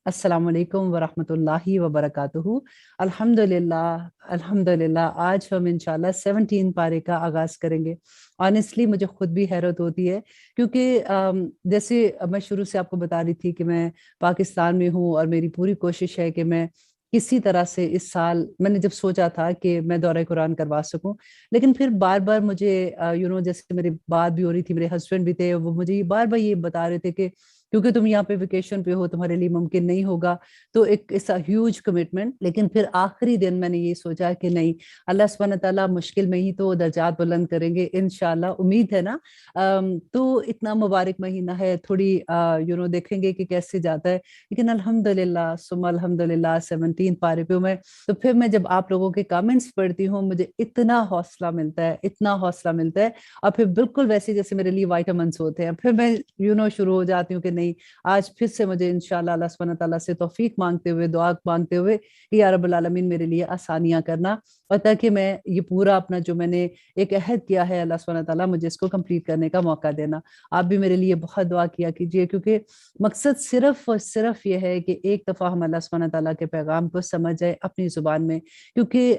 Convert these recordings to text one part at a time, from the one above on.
अस्सलाम वालेकुम वरहमतुल्लाहि वबरकातुहू। अल्हम्दुलिल्लाह आज हम इंशाल्लाह 17 पारे का आगाज करेंगे। ऑनेस्टली मुझे खुद भी हैरत होती है क्योंकि जैसे मैं शुरू से आपको बता रही थी कि मैं पाकिस्तान में हूँ और मेरी पूरी कोशिश है कि मैं किसी तरह से इस साल मैंने जब सोचा था कि मैं दौरा कुरान करवा सकूं, लेकिन फिर बार बार मुझे जैसे मेरी बात भी हो रही थी, मेरे हस्बैंड भी थे, वो मुझे बार बार ये बता रहे थे कि क्योंकि तुम यहाँ पे वेकेशन पे हो, तुम्हारे लिए मुमकिन नहीं होगा। तो एक ऐसा ह्यूज कमिटमेंट, लेकिन फिर आखिरी दिन मैंने ये सोचा कि नहीं, अल्लाह सुब्हान ताला मुश्किल में ही तो दर्जात बुलंद करेंगे इंशाल्लाह, उम्मीद है ना। तो इतना मुबारक महीना है, थोड़ी देखेंगे कि कैसे जाता है। लेकिन अल्हम्दुलिल्लाह सुम्मा अल्हम्दुलिल्लाह 17 पारे पे हूं मैं। तो फिर मैं जब आप लोगों के कमेंट्स पढ़ती हूँ, मुझे इतना हौसला मिलता है, इतना हौसला मिलता है। और फिर बिल्कुल वैसे जैसे मेरे लिए वाइटामिन्स होते हैं, फिर मैं शुरू हो जाती हूँ कि नहीं, आज फिर से मुझे इंशाल्लाह अल्लाह सुब्हान तआला से तौफीक मांगते हुए, दुआ मांगते हुए कि या रब्बुल आलमीन मेरे लिए आसानियां करना, और ताकि मैं ये पूरा अपना जो मैंने एक अहद किया है, अल्लाह सुब्हान तआला मुझे इसको कंप्लीट करने का मौका देना। आप भी मेरे लिए बहुत दुआ किया कीजिए, क्योंकि मकसद सिर्फ और सिर्फ ये है कि एक दफा हम अल्लाह सुब्हान तआला के पैगाम को समझ जाए अपनी जुबान में। क्योंकि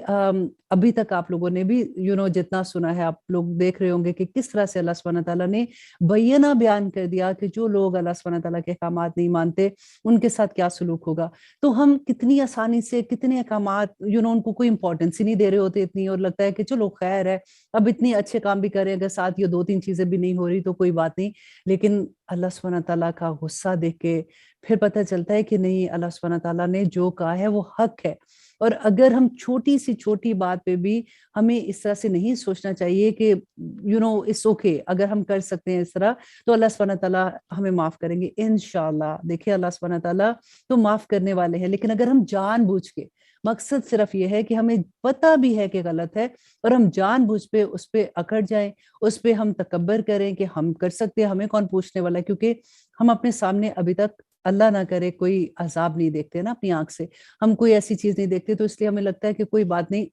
अभी तक आप लोगों ने भी जितना सुना है, आप लोग देख रहे होंगे कि किस तरह से अल्लाह सुब्हान तआला ने बैना बयान कर दिया कि जो लोग अल्लाह सुब्हान तआला के अहकामात नहीं मानते, उनके साथ क्या सलूक होगा। तो हम कितनी आसानी से कितने अहकामात उनको कोई इंपॉर्टेंस ही नहीं दे रहे होते इतनी, और लगता है कि चलो खैर है, अब इतनी अच्छे काम भी करें, अगर साथ ये दो तीन चीजें भी नहीं हो रही तो कोई बात नहीं। लेकिन अल्लाह सुब्हान तआला का गुस्सा देख के फिर पता चलता है कि नहीं, अल्लाह सुब्हान तआला ने जो कहा है वो हक है। और अगर हम छोटी सी छोटी बात पे भी, हमें इस तरह से नहीं सोचना चाहिए कि इट्स ओके, अगर हम कर सकते हैं इस तरह, तो अल्लाह सुब्हान तआला हमें माफ करेंगे इंशाल्लाह। देखिए, अल्लाह सुब्हान तआला तो माफ करने वाले हैं, लेकिन अगर हम जानबूझ के, मकसद सिर्फ ये है कि हमें पता भी है कि गलत है, और हम जानबूझ पे उस पे अकड़ जाएं, उस पे हम तकब्बर करें कि हम कर सकते हैं, हमें कौन पूछने वाला है, क्योंकि हम अपने सामने अभी तक, अल्लाह ना करे, कोई अजाब नहीं देखते ना अपनी आंख से, हम कोई ऐसी चीज नहीं देखते, तो इसलिए हमें लगता है कि कोई बात नहीं,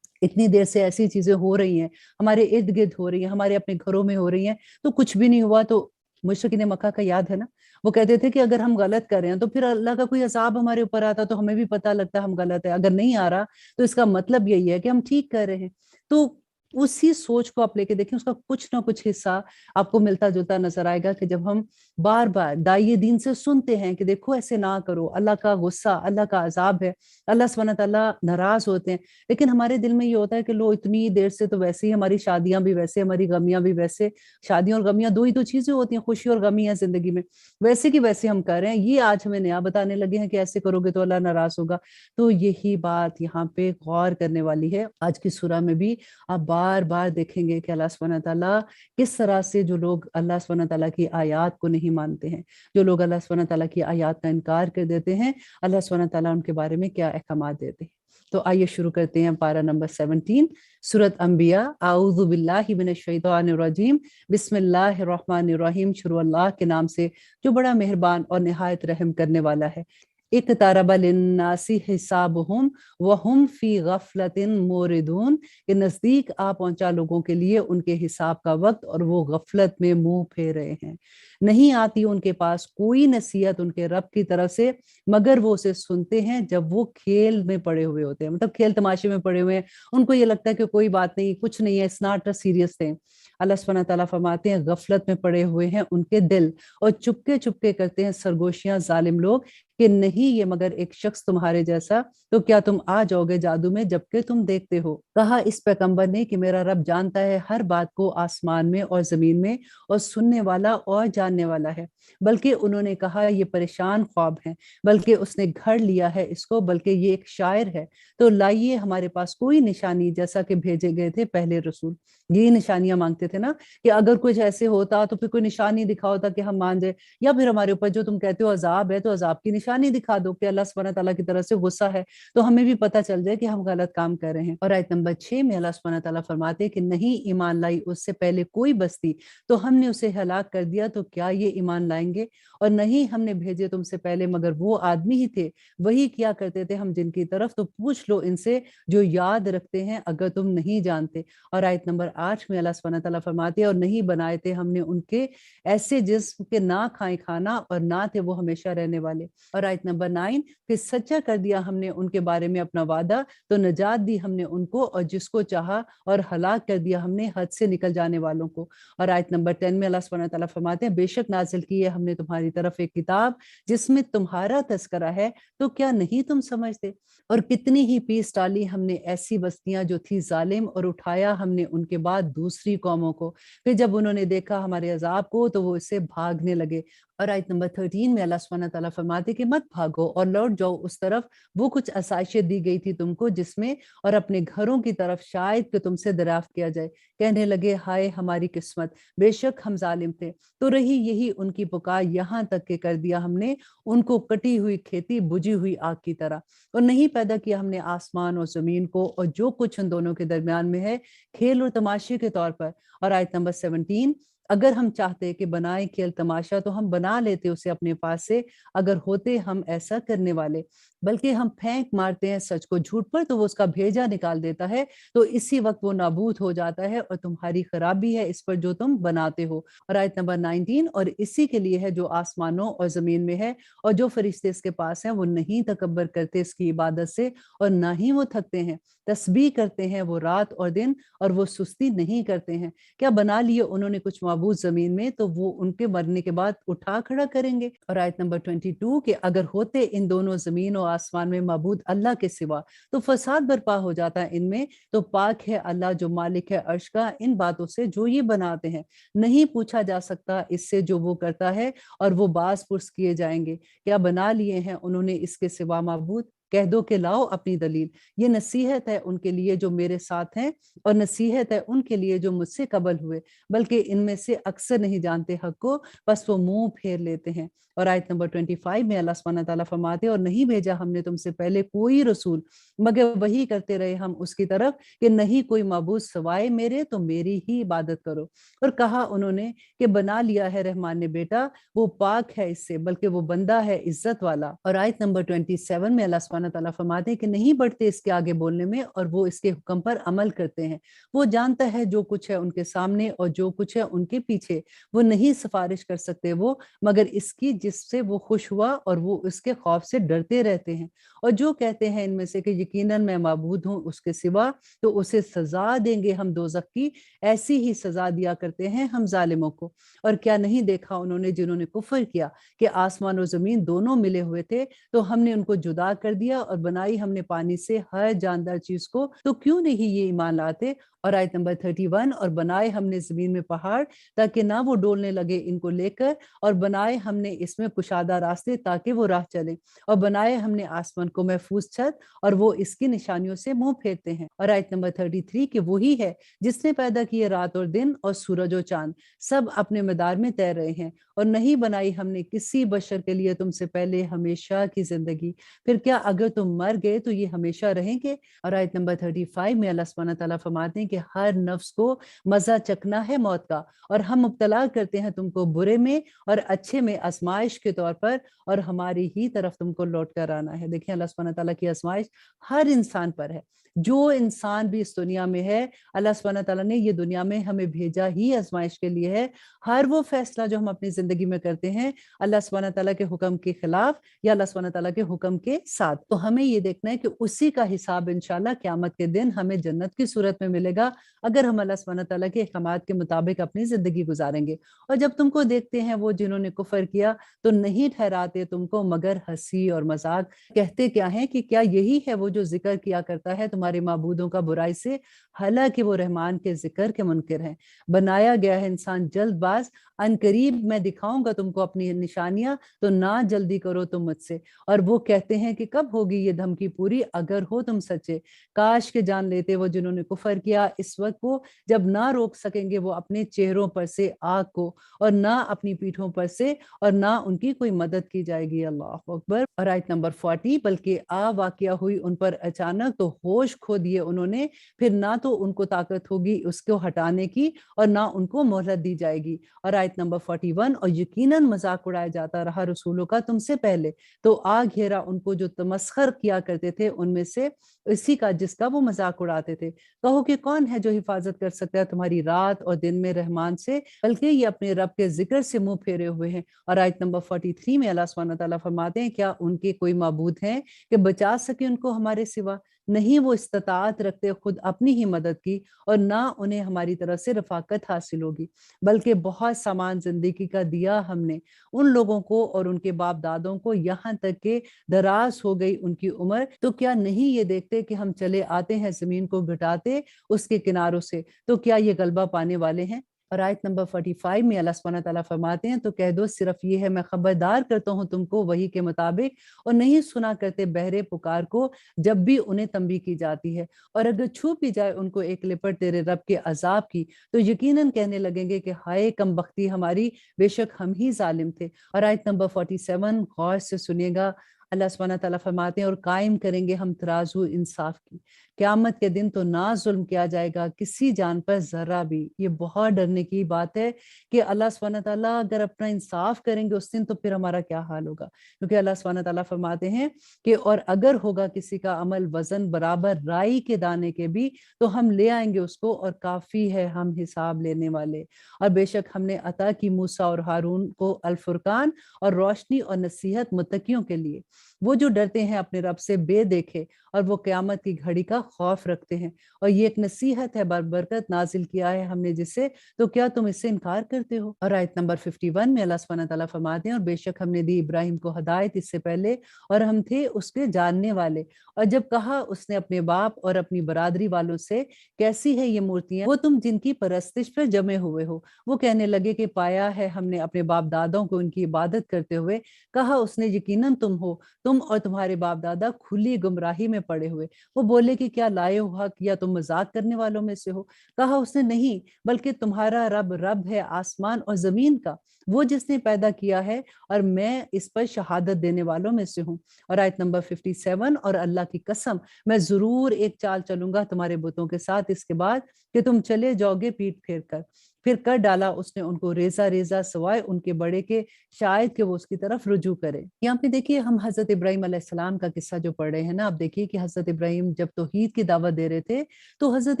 इतनी देर से ऐसी चीजें हो रही हैं, हमारे इर्द गिर्द हो रही हैं, हमारे अपने घरों में हो रही हैं, तो कुछ भी नहीं हुआ। तो मुशरिकीन मक्का का याद है ना, वो कहते थे कि अगर हम गलत कर रहे हैं तो फिर अल्लाह का कोई अजाब हमारे ऊपर आता तो हमें भी पता लगता हम गलत है, अगर नहीं आ रहा तो इसका मतलब यही है कि हम ठीक कर रहे हैं। तो उसी सोच को आप लेके देखें, उसका कुछ ना कुछ हिस्सा आपको मिलता जुलता नजर आएगा कि जब हम बार बार दाइए दीन से सुनते हैं कि देखो ऐसे ना करो, अल्लाह का गुस्सा, अल्लाह का अजाब है, अल्लाह सुब्हान तआला नाराज होते हैं, लेकिन हमारे दिल में ये होता है कि लो, इतनी देर से तो वैसे ही हमारी शादियां भी वैसे, हमारी गमियां भी वैसे। शादियां और गमियां दो ही तो चीजें होती हैं, खुशी और गमी है जिंदगी में, वैसे की वैसे हम कर रहे हैं, ये आज हमें नया बताने लगे हैं कि ऐसे करोगे तो अल्लाह नाराज होगा। तो यही बात यहाँ पे गौर करने वाली है। आज की सूरा में भी आप बार बार देखेंगे कि अल्लाह सुब्हान तआला किस तरह से, जो लोग अल्लाह सुब्हान तआला की आयत को नहीं मानते हैं, जो लोग अल्लाह सुब्हान तआला की आयत का इनकार कर देते हैं, अल्लाह सुब्हान तआला उनके बारे में क्या अहकामात देते हैं। तो आइए शुरू करते हैं पारा नंबर 17, सूरत अंबिया। आऊज़ु बिल्लाहि मिनश शैतानिर रजीम, बिस्मिल्लाहिर रहमानिर रहीम। शुरू अल्लाह के नाम से जो बड़ा मेहरबान और निहायत रहम करने वाला है। इक़्तरब लिन्नासी हिसाबुहुम वहुम फी गफलतिन मोरिदून, के नजदीक आ पहुंचा लोगों के लिए उनके हिसाब का वक्त, और वो गफलत में मुंह फेर रहे हैं। नहीं आती उनके पास कोई नसीहत उनके रब की तरफ से, मगर वो उसे सुनते हैं जब वो खेल में पड़े हुए होते हैं, मतलब खेल तमाशे में पड़े हुए हैं, उनको ये लगता है कि कोई बात नहीं, कुछ नहीं है, it's not a serious thing. Allah सुब्हानहू तआला फरमाते हैं, गफलत में पड़े हुए हैं उनके दिल, और चुपके चुपके करते हैं सरगोशियां जालिम लोग, कि नहीं ये मगर एक शख्स तुम्हारे जैसा, तो क्या तुम आ जाओगे जादू में जबकि तुम देखते हो। कहा इस पैगंबर ने कि मेरा रब जानता है हर बात को आसमान में और जमीन में, और सुनने वाला और जानने वाला है। बल्कि उन्होंने कहा ये परेशान ख्वाब है, बल्कि उसने घर लिया है इसको, बल्कि ये एक शायर है। तो लाइए हमारे पास कोई निशानी, जैसा कि भेजे गए थे पहले रसूल। ये निशानियां मांगते थे ना, कि अगर कुछ ऐसे होता तो फिर कोई निशानी दिखा होता कि हम मान जाए, या फिर हमारे ऊपर जो तुम कहते हो अजाब है, तो अजाब की निशानी दिखा दो कि अल्लाह सुब्हान तआला की तरफ से गुस्सा है, तो हमें भी पता चल जाए कि हम गलत काम कर रहे हैं। और आयत नंबर 6 में अल्लाह सुब्हान तआला फरमाते हैं कि नहीं ईमान लाई उससे पहले कोई बस्ती, तो हमने उसे हलाक कर दिया, तो क्या ये ईमान लाएंगे। और नहीं हमने भेजे तुमसे पहले मगर वो आदमी ही थे, वही किया करते थे हम जिनकी तरफ, तो पूछ लो इनसे जो याद रखते हैं अगर तुम नहीं जानते। और आयत नंबर 8 में अल्लाह सुब्हान तआला फरमाते हैं, और नहीं बनाए थे हमने उनके ऐसे जिस्म के ना खाए खाना और ना थे वो हमेशा रहने वाले। और आयत नंबर 9, फिर सच्चा कर दिया हमने उनके बारे में अपना वादा, तो नजात दी हमने उनको और जिसको चाहा, और हलाक कर दिया हमने हद से निकल जाने वालों को। और आयत नंबर 10 में अल्लाह सुब्हानहू व तआला फरमाते हैं, बेशक नाजिल की है हमने तुम्हारी तरफ एक किताब जिसमें तुम्हारा तस्करा है, तो क्या नहीं तुम समझते? और कितनी ही पीस डाली हमने ऐसी बस्तियां जो थी जालिम, और उठाया हमने उनके बाद दूसरी कौमों को, फिर जब उन्होंने देखा हमारे अजाब को तो वो इससे भागने लगे। और आयत नंबर 13 में अल्लाह सुब्हानहू व तआला फरमाते कि मत भागो और लौट जाओ उस तरफ, वो कुछ आसाइशें दी गई थी तुमको जिसमें, और अपने घरों की तरफ शायद कि तुमसे दरियाफ्त किया जाए। कहने लगे हाय हमारी किस्मत, बेशक हम जालिम थे। तो रही यही उनकी पुकार यहाँ तक के कर दिया हमने उनको कटी हुई खेती बुझी हुई आग की तरह। और नहीं पैदा किया हमने आसमान और जमीन को और जो कुछ उन दोनों के दरमियान में है, खेल और तमाशे के तौर पर। और आयत नंबर 17, अगर हम चाहते कि बनाए खेल तमाशा तो हम बना लेते उसे अपने पास से, अगर होते हम ऐसा करने वाले। बल्कि हम फेंक मारते हैं सच को झूठ पर, तो वो उसका भेजा निकाल देता है, तो इसी वक्त वो नाबूद हो जाता है, और तुम्हारी खराबी है इस पर जो तुम बनाते हो। और आयत नंबर 19, और इसी के लिए है जो आसमानों और जमीन में है और जो फरिश्ते इसके पास हैं, वो नहीं तकब्बर करते इसकी इबादत से, और ना ही वो थकते हैं। तस्बीह करते हैं वो रात और दिन, और वो सुस्ती नहीं करते हैं। क्या बना लिए उन्होंने कुछ माबूद जमीन में, तो वो उनके मरने के बाद उठा खड़ा करेंगे। और आयत नंबर 22, कि अगर होते इन दोनों जमीन और आसमान में माबूद अल्लाह के सिवा, तो फसाद बर्पा हो जाता है इनमें, तो पाक है अल्लाह जो मालिक है अर्श का इन बातों से जो ये बनाते हैं। नहीं पूछा जा सकता इससे जो वो करता है, और वो बाज पुरस किए जाएंगे। क्या बना लिए हैं उन्होंने इसके सिवा माबूद? कह दो कि लाओ अपनी दलील। ये नसीहत है उनके लिए जो मेरे साथ हैं, और नसीहत है उनके लिए जो मुझसे कबल हुए, बल्कि इनमें से अक्सर नहीं जानते हक को, बस वो मुंह फेर लेते हैं। और आयत नंबर 25 में अल्लाह सुब्हानहू व तआला फरमाते, और नहीं भेजा हमने तुमसे पहले कोई रसूल, मगर वही करते रहे हम उसकी तरफ कि नहीं कोई माबूद सवाए मेरे, तो मेरी ही इबादत करो। और कहा उन्होंने कि बना लिया है रहमान ने बेटा, वो पाक है इससे, बल्कि वो बंदा है इज्जत वाला। और आयत नंबर 27 में अल्लाह सुब्हानहू व तआला फरमाते हैं कि नहीं बढ़ते इसके आगे बोलने में, और वो इसके हुक्म पर अमल करते हैं। वो जानता है जो कुछ है उनके सामने और जो कुछ है उनके पीछे, वो नहीं सिफारिश कर सकते वो मगर इसकी जिससे वो खुश हुआ, और वो उसके खौफ से डरते रहते हैं। और जो कहते हैं इनमें से कि यकीनन मैं माबूद हूँ उसके सिवा, तो उसे सजा देंगे हम दोजख की, ऐसी ही सजा दिया करते हैं हम जालिमों को। और क्या नहीं देखा उन्होंने जिन्होंने कुफर किया कि आसमान और जमीन दोनों मिले हुए थे, तो हमने उनको जुदा कर दिया, और बनाई हमने पानी से हर जानदार चीज को, तो क्यों नहीं ये ईमान लाते। और आयत नंबर 31, और बनाए हमने जमीन में पहाड़ ताकि ना वो डोलने लगे इनको लेकर, और बनाए हमने इसमें कुशादा रास्ते ताकि वो राह चले, और बनाए हमने आसमान को महफूज छत, और वो इसकी निशानियों से मुंह फेरते हैं। और आयत नंबर 33, कि वही है जिसने पैदा किए रात और दिन और सूरज और चांद, सब अपने मदार में तैर रहे हैं, और नहीं बनाई हमने किसी बशर के लिए तुमसे पहले हमेशा की जिंदगी, फिर क्या अगर तुम मर गए तो ये हमेशा रहेंगे। और आयत नंबर 35 में अल्लाह सुब्हानहू व तआला फरमाते हैं कि हर नफ्स को मजा चखना है मौत का, और हम मुब्तला करते हैं तुमको बुरे में और अच्छे में आजमाइश के तौर पर, और हमारी ही तरफ तुमको लौट कर आना है। देखिए अल्लाह सुब्हानहू व तआला की आजमाइश हर इंसान पर है, जो इंसान भी इस दुनिया में है, अल्लाह सुब्हानहू व तआला ने ये दुनिया में हमें भेजा ही आजमाइश के लिए है। हर वो फैसला जो हम अपनी जिंदगी में करते हैं अल्लाह सुब्हानहू व तआला के हुक्म के खिलाफ या अल्लाह सुब्हानहू व तआला के हुक्म के साथ, तो हमें ये देखना है कि उसी का हिसाब इंशाल्लाह क़यामत के दिन हमें जन्नत की सूरत में मिलेगा, अगर हम अल्लाह सुब्हानहू व तआला के अहकामात के मुताबिक अपनी जिंदगी गुजारेंगे। और जब तुमको देखते हैं वो जिन्होंने कुफर किया, तो नहीं ठहराते तुमको मगर हंसी और मजाक। कहते क्या है कि क्या यही है वो जो जिक्र किया करता है तुम्हारे माबूदों का बुराई से, हालांकि वो रहमान के जिक्र के मुनकिर हैं। बनाया गया है इंसान जल्दबाज, अनकरीब मैं दिखाऊंगा तुमको अपनी निशानियां, तो ना जल्दी करो तुम मुझसे। और वो कहते हैं कि कब होगी ये धमकी पूरी, अगर हो तुम सच्चे। काश के जान लेते वो जिन्होंने कुफर किया इस वक्त को, जब ना रोक सकेंगे वो अपने चेहरों पर से आग को, और ना अपनी पीठों पर से, और ना उनकी कोई मदद की जाएगी। अल्लाह अकबर। और आयत नंबर 40, बल्कि वाक़या हुई उन पर अचानक, तो होश खो दिए उन्होंने, फिर ना तो उनको ताकत होगी उसको हटाने की, और ना उनको मोहलत दी जाएगी। और आयत नंबर 41, और यकीनन मजाक उड़ाया जाता रहा रसूलों का तुमसे पहले, तो आ घेरा उनको जो तमस्खर किया करते थे उनमें से इसी का जिसका वो मजाक उड़ाते थे। कहो कि कौन है जो हिफाजत कर सकता है तुम्हारी रात और दिन में रहमान से, बल्कि ये अपने रब के जिक्र से मुंह फेरे हुए हैं। और आयत नंबर 43 में अल्लाह सुब्हानहू तआला फरमाते हैं, क्या उनके कोई माबूद हैं कि बचा सके उनको हमारे सिवा? नहीं वो इस्तात रखते खुद अपनी ही मदद की, और ना उन्हें हमारी तरफ से रफाकत हासिल होगी, बल्कि बहुत सामान जिंदगी का दिया हमने उन लोगों को और उनके बाप दादों को, यहाँ तक के दराज हो गई उनकी उम्र, तो क्या नहीं ये देखते कि हम चले आते हैं जमीन को घटाते उसके किनारों से, तो क्या ये गलबा पाने वाले हैं? और आयत नंबर 45 में अल्लाह सुब्हानहू तआला फरमाते हैं, तो कह दो सिर्फ ये है, मैं खबरदार करता हूँ तुमको वही के मुताबिक, और नहीं सुना करते बहरे पुकार को जब भी उन्हें तंबी की जाती है, और अगर छू भी जाए उनको एक लिपट तेरे रब के अजाब की, तो यकीनन कहने लगेंगे कि हाय कम बख्ती हमारी, बेशक हम ही जालिम थे। और आयत नंबर 47 गौर से सुनिएगा, अल्लाह सुब्हानहू तआला फरमाते हैं, और कायम करेंगे हम तराजू इंसाफ की, क़यामत के दिन तो ना जुल्म किया जाएगा किसी जान पर जरा भी। ये बहुत डरने की बात है कि अल्लाह सुब्हानहू तआला अगर अपना इंसाफ करेंगे उस दिन, तो फिर हमारा क्या हाल होगा। क्योंकि अल्लाह सुब्हानहू तआला फरमाते हैं कि और अगर होगा किसी का अमल वजन बराबर राई के दाने के भी, तो हम ले आएंगे उसको, और काफी है हम हिसाब लेने वाले। और बेशक हमने अता की मूसा और हारून को अल फुरकान और रोशनी और नसीहत मुत्तकियों के लिए, वो जो डरते हैं अपने रब से बेदेखे और वो क़यामत की घड़ी का खौफ रखते हैं। और ये एक नसीहत है, बरबरकत नाजिल किया है हमने जिससे, तो क्या तुम इससे इनकार करते हो। और आयत नंबर 51 में अल्लाह सुब्हानहू तआला फरमाते हैं, और बेशक हमने दी इब्राहिम को हदायत इससे पहले, और हम थे उसके जानने वाले। और जब कहा उसने अपने बाप और अपनी बरादरी वालों से, कैसी है ये मूर्तियां वो तुम जिनकी परस्तिश पर जमे हुए हो, वो कहने लगे कि पाया है हमने अपने बाप दादों को उनकी इबादत करते हुए। कहा उसने, यकीनन तुम हो, तुम और तुम्हारे बाप दादा खुली गुमराही में पड़े हुए। वो बोले कि क्या लाए हो हक, या तुम मजाक करने वालों में से हो। कहा उसने, नहीं, बल्कि तुम्हारा रब रब है आसमान और जमीन का, वो जिसने पैदा किया है, और मैं इस पर शहादत देने वालों में से हूँ। और आयत नंबर 57, और अल्लाह की कसम, मैं जरूर एक चाल चलूंगा तुम्हारे बुतों के साथ इसके बाद कि तुम चले जाओगे पीठ फेर कर। फिर कर डाला उसने उनको रेजा रेजा सवाए उनके बड़े के, शायद कि वो उसकी तरफ रुजू करे। यहाँ पे देखिए हम हजरत इब्राहिम अलैहिस्सलाम का किस्सा जो पढ़ रहे हैं ना, आप देखिए कि हजरत इब्राहिम जब तौहीद की दावत दे रहे थे, तो हजरत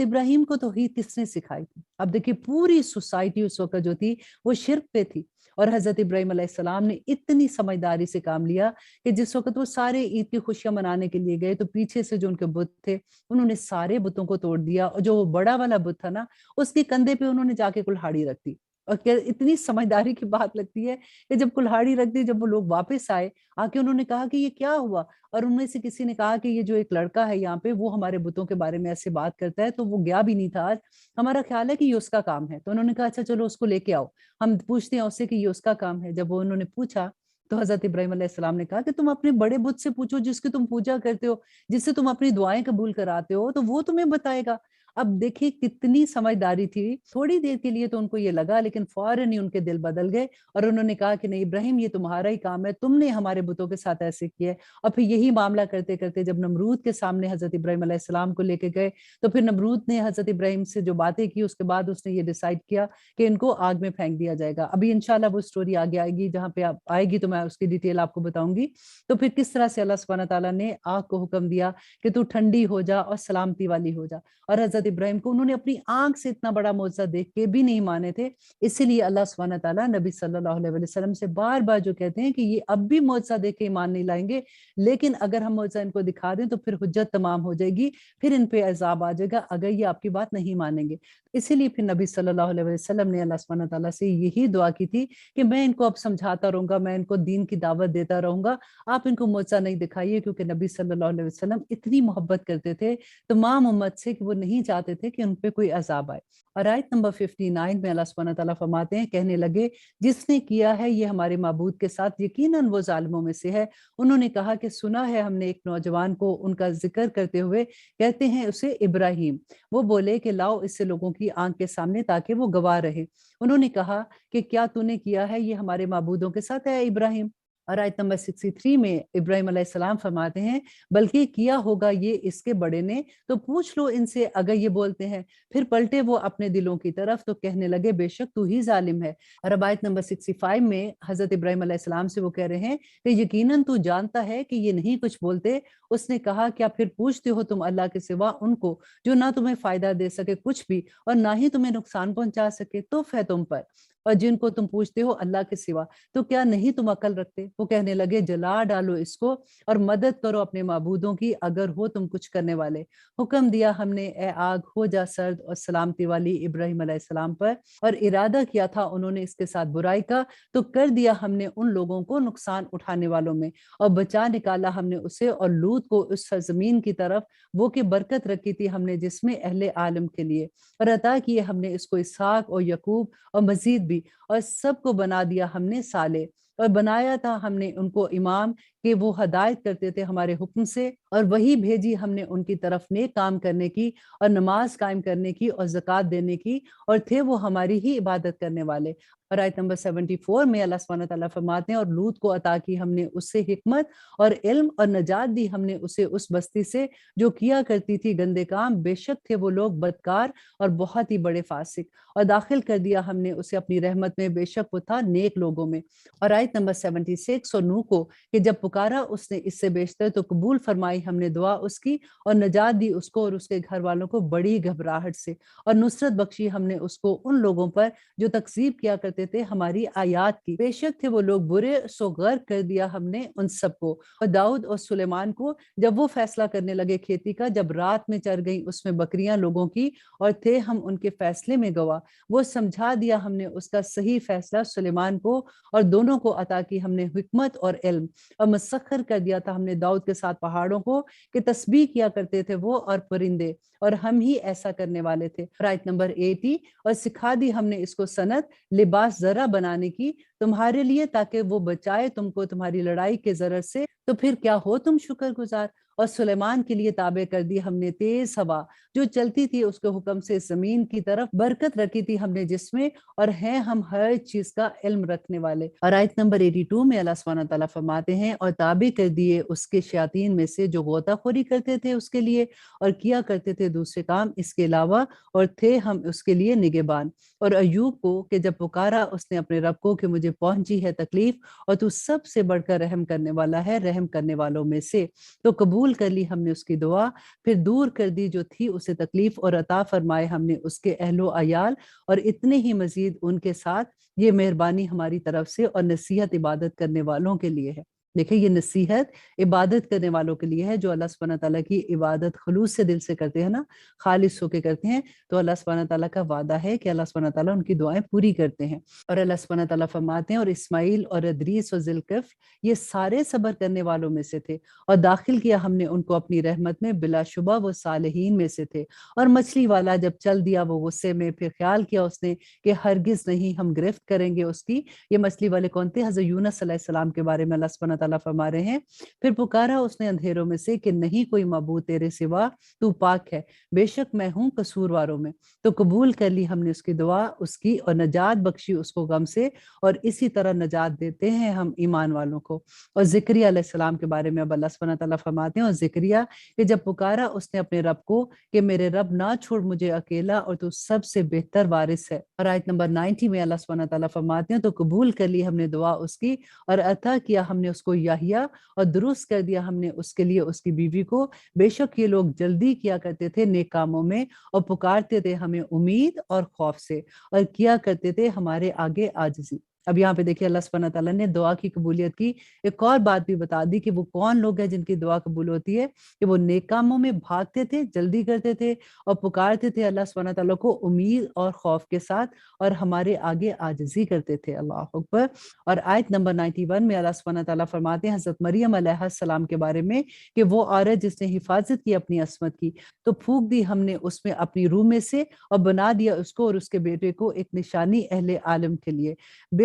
इब्राहिम को तौहीद किसने सिखाई थी? अब देखिए पूरी सोसाइटी उस वक्त जो थी वो शिर्क पे थी, और हजरत इब्राहिम अलैहिस्सलाम ने इतनी समझदारी से काम लिया कि जिस वक्त वो सारे ईद की खुशियां मनाने के लिए गए, तो पीछे से जो उनके बुत थे उन्होंने सारे बुतों को तोड़ दिया, और जो वो बड़ा वाला बुत था ना, उसके कंधे पे उन्होंने जाके कुल्हाड़ी रख दी। और क्या इतनी समझदारी की बात लगती है कि जब कुल्हाड़ी रख दी, जब वो लोग वापस आए, आके उन्होंने कहा कि ये क्या हुआ, और उनमें से किसी ने कहा कि ये जो एक लड़का है यहाँ पे, वो हमारे बुतों के बारे में ऐसे बात करता है, तो वो गया भी नहीं था आज, हमारा ख्याल है कि ये उसका काम है। तो उन्होंने कहा अच्छा चलो उसको लेके आओ, हम पूछते हैं उससे कि ये उसका काम है। जब वो उन्होंने पूछा, तो हजरत इब्राहिम अलैहिस्सलाम ने कहा कि तुम अपने बड़े बुत से पूछो जिसकी तुम पूजा करते हो, जिससे तुम अपनी दुआएं कबूल कराते हो, तो वो तुम्हें बताएगा। अब देखिए कितनी समझदारी थी। थोड़ी देर के लिए तो उनको ये लगा, लेकिन फौरन ही उनके दिल बदल गए, और उन्होंने कहा कि नहीं इब्राहिम, ये तुम्हारा ही काम है, तुमने हमारे बुतों के साथ ऐसे किया है। और फिर यही मामला करते करते जब नमरूद के सामने हजरत इब्राहिम अलैहिस्सलाम को लेके गए, तो फिर नमरूद ने हजरत इब्राहिम से जो बातें की, उसके बाद उसने ये डिसाइड किया कि इनको आग में फेंक दिया जाएगा। अभी इंशाल्लाह वो स्टोरी आगे आएगी, जहाँ पे आप आएगी तो मैं उसकी डिटेल आपको बताऊंगी। तो फिर किस तरह से अल्लाह सुब्हानहू तआला ने आग को हुक्म दिया कि तू ठंडी हो जा और सलामती वाली हो जा। और हजरत इब्राहिम को उन्होंने अपनी आंख से इतना बड़ा मौजज़ा देख के भी नहीं माने थे। इसीलिए अल्लाह सुब्हानहू तआला नबी सल्लल्लाहु अलैहि वसल्लम से बार बार जो कहते हैं कि ये अब भी मौजज़ा देख के ईमान नहीं लाएंगे, लेकिन अगर हम मौजज़ा इनको दिखा दें तो फिर हुज्जत तमाम हो जाएगी, फिर इन पे अजाब आ जाएगा अगर ये आपकी बात नहीं मानेंगे। इसीलिए फिर नबी सल्लल्लाहु अलैहि वसल्लम ने अल्लाह सुब्हानहू तआला से यही दुआ की थी कि मैं इनको अब समझाता रहूंगा, मैं इनको दीन की दावत देता रहूंगा, आप इनको मौजज़ा नहीं दिखाइए। क्योंकि नबी सल्लल्लाहु अलैहि वसल्लम इतनी मोहब्बत करते थे तमाम उम्मत से कि वो नहीं चाहते थे कि उन पे कोई अजाब आए। और आयत नंबर 59 में अल्लाह सुब्हानहू तआला फरमाते हैं, कहने लगे जिसने किया है ये हमारे माबूद के साथ, यकीनन वो जालिमों में से है। उन्होंने कहा कि सुना है हमने एक नौजवान को उनका जिक्र करते हुए, कहते हैं उसे इब्राहिम। वो बोले कि लाओ इससे लोगों की आंख के सामने ताकि वो गवाह रहे। उन्होंने कहा कि क्या तूने किया है ये हमारे माबूदों के साथ है इब्राहिम? اور आयत नंबर 63 में इब्राहिम अलैहिस्सलाम फरमाते हैं, बल्कि किया होगा ये इसके बड़े ने, तो पूछ लो इनसे अगर ये बोलते हैं। फिर पलटे वो अपने दिलों की तरफ तो कहने लगे बेशक तू ही जालिम है। और अब आयत नंबर 65 में हजरत इब्राहिम अलैहिस्सलाम से वो कह रहे हैं कि यकीनन तू जानता है कि ये नहीं कुछ बोलते। उसने कहा क्या फिर पूछते हो तुम अल्लाह के सिवा उनको जो ना तुम्हें फायदा दे सके कुछ भी और ना ही तुम्हें नुकसान पहुंचा सके, तो है तुम पर, और जिनको तुम पूछते हो अल्लाह के सिवा, तो क्या नहीं तुम अकल रखते? वो कहने लगे जला डालो इसको और मदद करो अपने माबूदों की अगर हो तुम कुछ करने वाले। हुक्म दिया हमने ए आग हो जा सर्द और सलामती वाली इब्राहिम अलैहिस्सलाम पर, और इरादा किया था उन्होंने इसके साथ बुराई का, तो कर दिया हमने उन लोगों को नुकसान उठाने वालों में, और बचा निकाला हमने उसे और लूत को उस सरजमीन की तरफ वो कि बरकत रखी थी हमने जिसमें अहले आलम के लिए, और अता किए हमने इसको इसहाक और यकूब और मजीद भी, और सबको बना दिया हमने साले, और बनाया था हमने उनको इमाम कि वो हदायत करते थे हमारे हुक्म से, और वही भेजी हमने उनकी तरफ नेक काम करने की और नमाज कायम करने की और ज़कात देने की, और थे वो हमारी ही इबादत करने वाले। और आयत नंबर 74 में अल्लाह सुब्हानहू व तआला फरमाते हैं, और लूत को अता की हमने उससे हिकमत और इल्म और नजात दी हमने उसे उस बस्ती से जो किया करती थी गंदे काम, बेशक थे वो लोग बदकार और बहुत ही बड़े फासिक, और दाखिल कर दिया हमने उसे अपनी रहमत में, बेशक वो था नेक लोगों में। और आयत नंबर 76 और नूह को कि जब पुकारा उसने इससे बेशतर तो कबूल फरमाई हमने दुआ उसकी और नजात दी उसको और उसके घर वालों को बड़ी घबराहट से, और नुसरत बख्शी हमने उसको उन लोगों पर जो तकजीब किया करते थे हमारी आयात की, बेशक थे वो लोग बुरे, सो गर्क कर दिया हमने उन सबको। और दाऊद और सुलेमान को जब वो फैसला करने लगे खेती का, जब रात में चर गई उसमें बकरियां लोगों की और थे हम उनके फैसले में गवाह, वो समझा दिया हमने उसका सही फैसला सुलेमान को, और दोनों को अता की हमने हिकमत और इल्म, और मुसख्खर कर दिया था हमने दाऊद के साथ पहाड़ों को कि तस्बीह किया करते थे वो और परिंदे, और हम ही ऐसा करने वाले थे। आयत नंबर 80, और सिखा दी हमने इसको सनत लिबास जरा बनाने की तुम्हारे लिए ताकि वो बचाए तुमको तुम्हारी लड़ाई के जरर से, तो फिर क्या हो तुम शुक्रगुजार। और सुलेमान के लिए ताबे कर दी हमने तेज हवा जो चलती थी उसके हुक्म से जमीन की तरफ, बरकत रखी थी हमने जिसमें, और हैं हम हर चीज का इल्म रखने वाले। और आयत नंबर 82 में अल्लाह सुब्हानहू व तआला फरमाते हैं, और ताबे कर दिए उसके शयातीन में से जो गोताखोरी करते थे उसके लिए और किया करते थे दूसरे काम इसके अलावा, और थे हम उसके लिए निगहबान। और अयूब को कि जब पुकारा उसने अपने रब को कि मुझे पहुंची है तकलीफ और तू सबसे बढ़कर रहम करने वाला है रहम करने वालों में से, तो कबूल कर ली हमने उसकी दुआ, फिर दूर कर दी जो थी उसे तकलीफ, और अता फरमाए हमने उसके अहलो अयाल, और इतने ही मजीद उनके साथ, ये मेहरबानी हमारी तरफ से और नसीहत इबादत करने वालों के लिए है। देखिए ये नसीहत इबादत करने वालों के लिए है जो अल्लाह सुब्हानहू व तआला की इबादत खुलूस से दिल से करते हैं ना, खालिस होके करते हैं, तो अल्लाह सुब्हानहू व तआला का वादा है कि अल्लाह सुब्हानहू व तआला उनकी दुआएं पूरी करते हैं। और अल्लाह सुब्हानहू व तआला फरमाते हैं, और इस्माइल और अदरीस और ज़िलकिफ़्ल ये सारे सब्र करने वालों में से थे, और दाखिल किया हमने उनको अपनी रहमत में, बिलाशुबा वो सालेहीन में से थे। और मछली वाला जब चल दिया वो गुस्से में, फिर ख्याल किया उसने कि हरगिज नहीं हम गिरफ्त करेंगे उसकी। ये मछली वाले कौन थे? हज़रत यूनुस अलैहिस्सलाम के बारे में अल्लाह सुब्हानहू व तआला फरमा रहे हैं, फिर पुकारा उसने अंधेरों में से कि नहीं कोई मबूद तेरे सिवा, तू पाक है, बेशक मैं हूँ कसूरवारों में, तो कबूल कर ली हमने उसकी दुआ उसकी और नजात बख्शी उसको गम से, और इसी तरह नजात देते हैं हम ईमान वालों को। और ज़िक्रिया अलैहिस्सलाम के बारे में अब अल्लाह सुब्हानहू व तआला फरमाते हैं, और ज़िक्रिया कि जब पुकारा उसने अपने रब को कि मेरे रब ना छोड़ मुझे अकेला और तू सबसे बेहतर वारिस है। और आयत नंबर 90 में अल्लाह सुब्हानहू व तआला फरमाते हैं, तो कबूल कर ली हमने दुआ उसकी और अता किया हमने उसको याहिया, और दुरुस्त कर दिया हमने उसके लिए उसकी बीवी को, बेशक ये लोग जल्दी किया करते थे नेक कामों में और पुकारते थे हमें उम्मीद और खौफ से, और किया करते थे हमारे आगे आजिज़ी। अब यहाँ पे देखिए अल्लाह सुब्हानहू व तआला ने दुआ की कबूलियत की एक और बात भी बता दी कि वो कौन लोग हैं जिनकी दुआ कबूल होती है, कि वो नेक कामों में भागते थे, जल्दी करते थे और पुकारते थे अल्लाह सुब्हानहू व तआला को उम्मीद और खौफ के साथ, और हमारे आगे आजिज़ी करते थे। अल्लाह अकबर। और आयत नंबर 91 में अल्लाह सुब्हानहू व तआला फरमाते हैं हज़रत मरियम अलैहिस्सलाम के बारे में कि वो औरत जिसने हिफाजत की अपनी असमत की, तो फूंक दी हमने उसमें अपनी रूह में से और बना दिया उसको और उसके बेटे को एक निशानी अहले आलम के लिए।